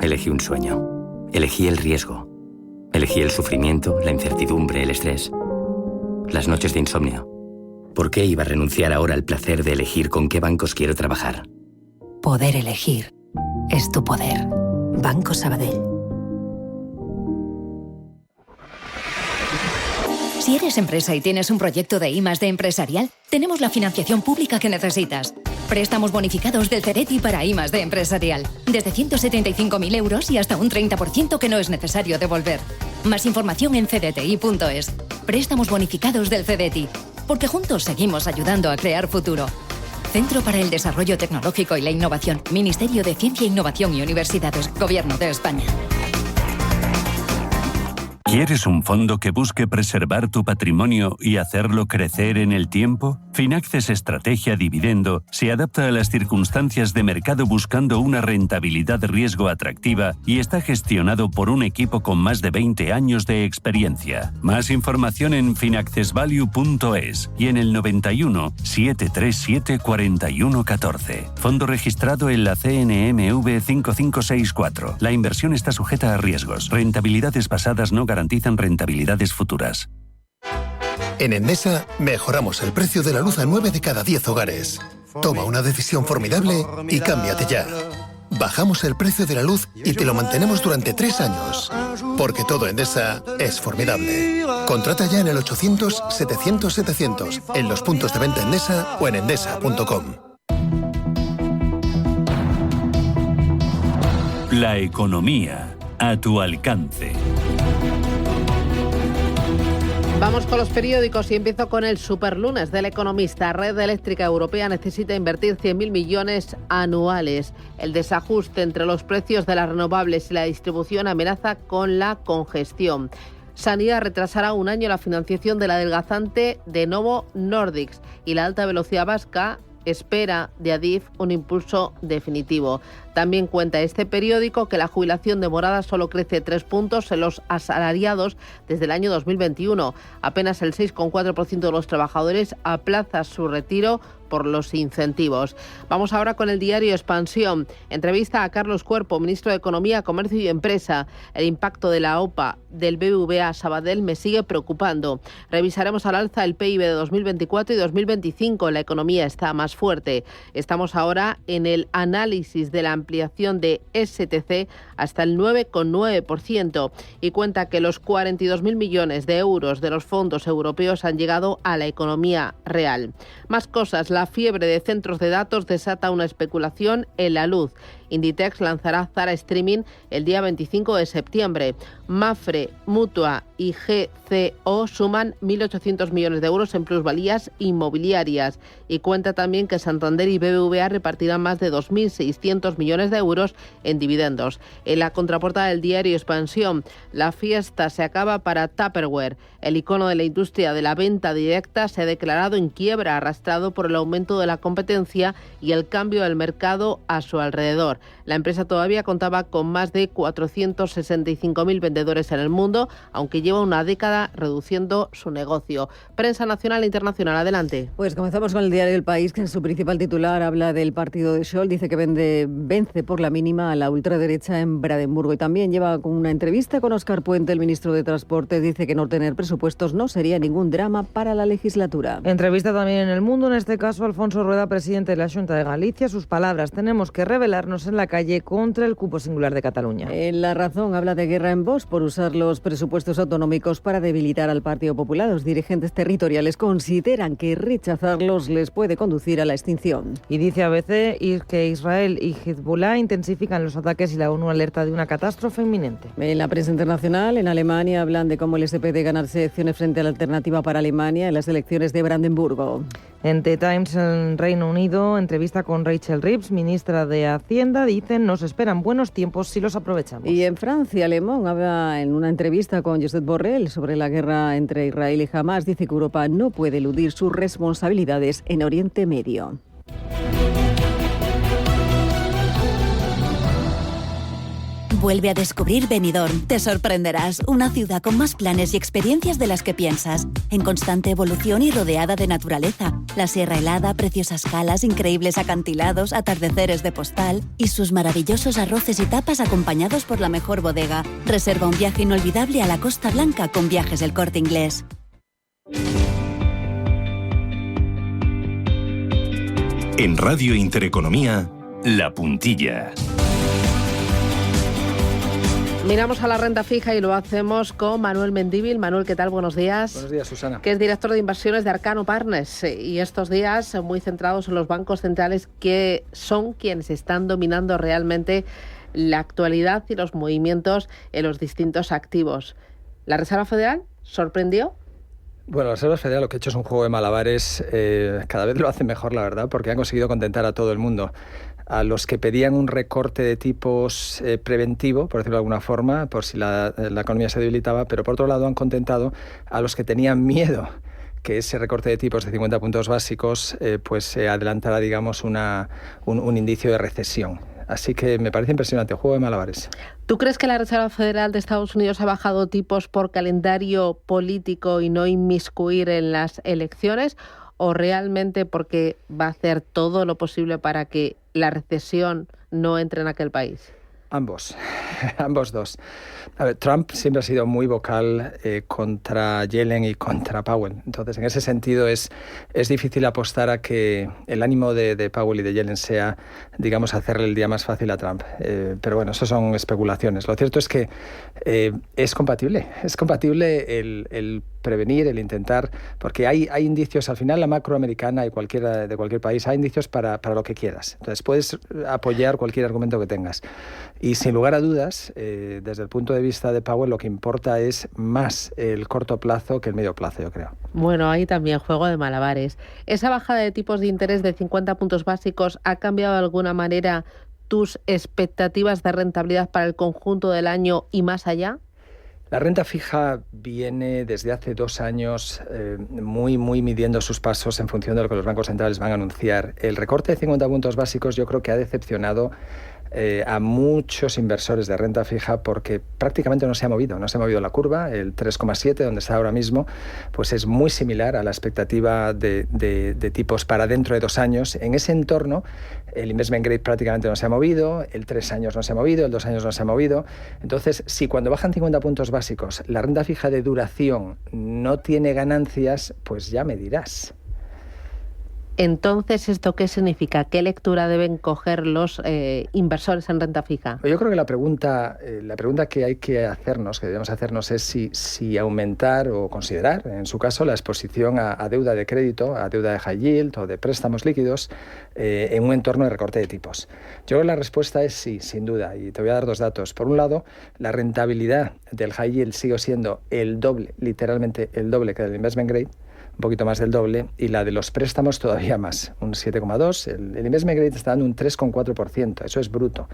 Elegí un sueño. Elegí el riesgo. Elegí el sufrimiento, la incertidumbre, el estrés. Las noches de insomnio. ¿Por qué iba a renunciar ahora al placer de elegir con qué bancos quiero trabajar? Poder elegir es tu poder. Banco Sabadell. Si eres empresa y tienes un proyecto de I+D empresarial, tenemos la financiación pública que necesitas. Préstamos bonificados del CEDETI para I+D empresarial. Desde 175.000 euros y hasta un 30% que no es necesario devolver. Más información en cdti.es. Préstamos bonificados del CEDETI. Porque juntos seguimos ayudando a crear futuro. Centro para el Desarrollo Tecnológico y la Innovación. Ministerio de Ciencia, Innovación y Universidades. Gobierno de España. ¿Quieres un fondo que busque preservar tu patrimonio y hacerlo crecer en el tiempo? Finaxes Estrategia Dividendo se adapta a las circunstancias de mercado buscando una rentabilidad-riesgo atractiva y está gestionado por un equipo con más de 20 años de experiencia. Más información en finaccesvalue.es y en el 91 737 4114. Fondo registrado en la CNMV 5564. La inversión está sujeta a riesgos. Rentabilidades pasadas no garantizan rentabilidades futuras. En Endesa mejoramos el precio de la luz a 9 de cada 10 hogares. Toma una decisión formidable y cámbiate ya. Bajamos el precio de la luz y te lo mantenemos durante 3 años. Porque todo Endesa es formidable. Contrata ya en el 800-700-700, en los puntos de venta Endesa o en endesa.com. La economía a tu alcance. Vamos con los periódicos y empiezo con el superlunes del Economista. Red Eléctrica Europea necesita invertir 100.000 millones anuales. El desajuste entre los precios de las renovables y la distribución amenaza con la congestión. Sanidad retrasará un año la financiación del adelgazante de Novo Nordisk y la alta velocidad vasca espera de Adif un impulso definitivo. También cuenta este periódico que la jubilación demorada solo crece 3 puntos en los asalariados desde el año 2021. Apenas el 6,4% de los trabajadores aplaza su retiro por los incentivos. Vamos ahora con el diario Expansión. Entrevista a Carlos Cuerpo, ministro de Economía, Comercio y Empresa. El impacto de la OPA del BBVA Sabadell me sigue preocupando. Revisaremos al alza el PIB de 2024 y 2025. La economía está más fuerte. Estamos ahora en el análisis de la ampliación de STC hasta el 9,9% y cuenta que los 42.000 millones de euros de los fondos europeos han llegado a la economía real. Más cosas. La fiebre de centros de datos desata una especulación en la luz. Inditex lanzará Zara Streaming el día 25 de septiembre. Mafre, Mutua y GCO suman 1.800 millones de euros en plusvalías inmobiliarias. Y cuenta también que Santander y BBVA repartirán más de 2.600 millones de euros en dividendos. En la contraportada del diario Expansión, la fiesta se acaba para Tupperware. El icono de la industria de la venta directa se ha declarado en quiebra, arrastrado por el aumento de la competencia y el cambio del mercado a su alrededor. La empresa todavía contaba con más de 465.000 vendedores en el mundo, aunque lleva una década reduciendo su negocio. Prensa nacional e internacional, adelante. Pues comenzamos con el diario El País, que en su principal titular habla del partido de Scholz. Dice que vence por la mínima a la ultraderecha en Brandenburgo. Y también lleva una entrevista con Óscar Puente, el ministro de Transporte. Dice que no tener presupuestos no sería ningún drama para la legislatura. Entrevista también en El Mundo, en este caso Alfonso Rueda, presidente de la Xunta de Galicia. Sus palabras: tenemos que rebelarnos en la calle contra el cupo singular de Cataluña. En La Razón habla de guerra en Vox por usar los presupuestos autonómicos para debilitar al Partido Popular. Los dirigentes territoriales consideran que rechazarlos les puede conducir a la extinción. Y dice ABC que Israel y Hezbollah intensifican los ataques y la ONU alerta de una catástrofe inminente. En la prensa internacional, en Alemania, hablan de cómo el SPD ganarse elecciones frente a la Alternativa para Alemania en las elecciones de Brandenburgo. En The Times, en Reino Unido, entrevista con Rachel Reeves, ministra de Hacienda. Dicen, nos esperan buenos tiempos si los aprovechamos. Y en Francia, Le Monde habla en una entrevista con Josep Borrell sobre la guerra entre Israel y Hamás. Dice que Europa no puede eludir sus responsabilidades en Oriente Medio. Vuelve a descubrir Benidorm. Te sorprenderás. Una ciudad con más planes y experiencias de las que piensas. En constante evolución y rodeada de naturaleza. La sierra helada, preciosas calas, increíbles acantilados, atardeceres de postal y sus maravillosos arroces y tapas acompañados por la mejor bodega. Reserva un viaje inolvidable a la Costa Blanca con Viajes El Corte Inglés. En Radio Intereconomía, La Puntilla. Miramos a la renta fija y lo hacemos con Manuel Mendívil. Manuel, ¿qué tal? Buenos días. Buenos días, Susana. Que es director de inversiones de Arcano Partners. Y estos días muy centrados en los bancos centrales, que son quienes están dominando realmente la actualidad y los movimientos en los distintos activos. ¿La Reserva Federal sorprendió? Bueno, la Reserva Federal lo que ha hecho es un juego de malabares. Cada vez lo hace mejor, la verdad, porque han conseguido contentar a todo el mundo. A los que pedían un recorte de tipos preventivo, por decirlo de alguna forma, por si la economía se debilitaba, pero por otro lado han contentado a los que tenían miedo que ese recorte de tipos de 50 puntos básicos adelantara, digamos, un indicio de recesión. Así que me parece impresionante, juego de malabares. ¿Tú crees que la Reserva Federal de Estados Unidos ha bajado tipos por calendario político y no inmiscuir en las elecciones, o realmente porque va a hacer todo lo posible para que la recesión no entre en aquel país? Ambos dos. A ver, Trump siempre ha sido muy vocal contra Yellen y contra Powell. Entonces, en ese sentido, es difícil apostar a que el ánimo de Powell y de Yellen sea, digamos, hacerle el día más fácil a Trump. Pero bueno, eso son especulaciones. Lo cierto es que es compatible. Es compatible el prevenir, el intentar, porque hay indicios, al final la macroamericana y de cualquier país, hay indicios para lo que quieras. Entonces puedes apoyar cualquier argumento que tengas. Y sin lugar a dudas, desde el punto de vista de Powell, lo que importa es más el corto plazo que el medio plazo, yo creo. Bueno, ahí también juego de malabares. ¿Esa bajada de tipos de interés de 50 puntos básicos ha cambiado de alguna manera tus expectativas de rentabilidad para el conjunto del año y más allá? La renta fija viene desde hace 2 años muy midiendo sus pasos en función de lo que los bancos centrales van a anunciar. El recorte de 50 puntos básicos yo creo que ha decepcionado a muchos inversores de renta fija, porque prácticamente no se ha movido la curva. El 3,7 donde está ahora mismo pues es muy similar a la expectativa de tipos para dentro de 2 años. En ese entorno el investment grade prácticamente no se ha movido, el 3 años no se ha movido, el 2 años no se ha movido. Entonces, si cuando bajan 50 puntos básicos la renta fija de duración no tiene ganancias, pues ya me dirás. Entonces, ¿esto qué significa? ¿Qué lectura deben coger los inversores en renta fija? Yo creo que la pregunta que hay que hacernos, que debemos hacernos, es si aumentar o considerar, en su caso, la exposición a deuda de crédito, a deuda de high yield o de préstamos líquidos en un entorno de recorte de tipos. Yo creo que la respuesta es sí, sin duda, y te voy a dar 2 datos. Por un lado, la rentabilidad del high yield sigue siendo el doble, literalmente el doble que del investment grade, un poquito más del doble, y la de los préstamos todavía más, un 7,2%. El investment grade está dando un 3,4%, eso es bruto.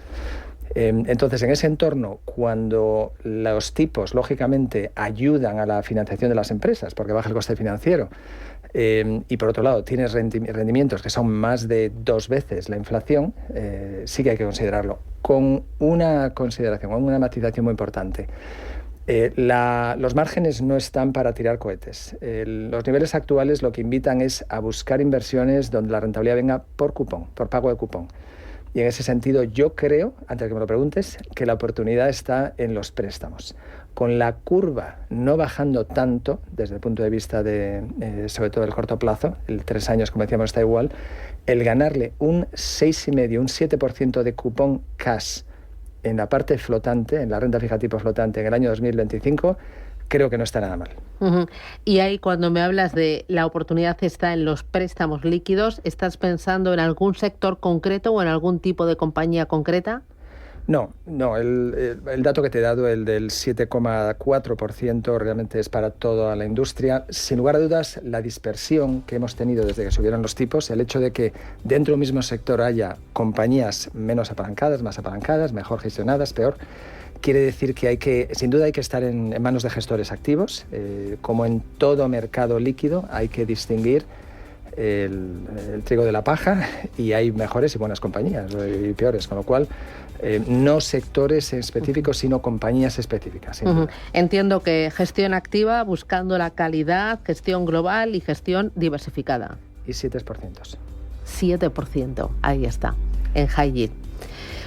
Entonces, en ese entorno, cuando los tipos, lógicamente, ayudan a la financiación de las empresas, porque baja el coste financiero, y por otro lado tienes rendimientos que son más de 2 veces la inflación, sí que hay que considerarlo, con una consideración, con una matización muy importante. Los márgenes no están para tirar cohetes. Los niveles actuales lo que invitan es a buscar inversiones donde la rentabilidad venga por cupón, por pago de cupón. Y en ese sentido yo creo, antes de que me lo preguntes, que la oportunidad está en los préstamos. Con la curva no bajando tanto, desde el punto de vista sobre todo del corto plazo, el 3 años, como decíamos, está igual, el ganarle un 6,5%, un 7% de cupón cash en la parte flotante, en la renta fija tipo flotante en el año 2025, creo que no está nada mal. Uh-huh. Y ahí, cuando me hablas de la oportunidad está en los préstamos líquidos, ¿estás pensando en algún sector concreto o en algún tipo de compañía concreta? No, el dato que te he dado, el del 7,4%, realmente es para toda la industria. Sin lugar a dudas, la dispersión que hemos tenido desde que subieron los tipos, el hecho de que dentro de un mismo sector haya compañías menos apalancadas, más apalancadas, mejor gestionadas, peor, quiere decir que sin duda hay que estar en manos de gestores activos. Como en todo mercado líquido, hay que distinguir el trigo de la paja, y hay mejores y buenas compañías y peores, con lo cual no sectores específicos, sino compañías específicas. Entiendo que gestión activa, buscando la calidad, gestión global y gestión diversificada. Y 7%. 7%, ahí está, en high yield.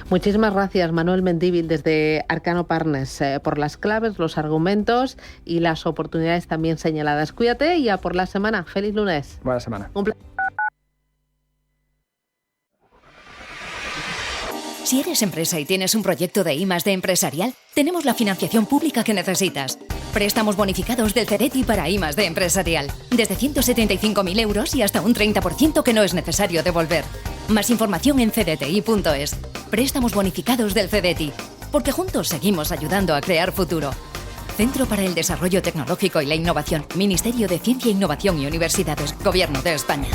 Muchísimas gracias, Manuel Mendívil, desde Arcano Partners, por las claves, los argumentos y las oportunidades también señaladas. Cuídate y a por la semana. ¡Feliz lunes! Buena semana. Si eres empresa y tienes un proyecto de I+D empresarial, tenemos la financiación pública que necesitas. Préstamos bonificados del CEDETI para I+D empresarial. Desde 175.000 euros y hasta un 30% que no es necesario devolver. Más información en cdti.es. Préstamos bonificados del CEDETI. Porque juntos seguimos ayudando a crear futuro. Centro para el Desarrollo Tecnológico y la Innovación. Ministerio de Ciencia, Innovación y Universidades. Gobierno de España.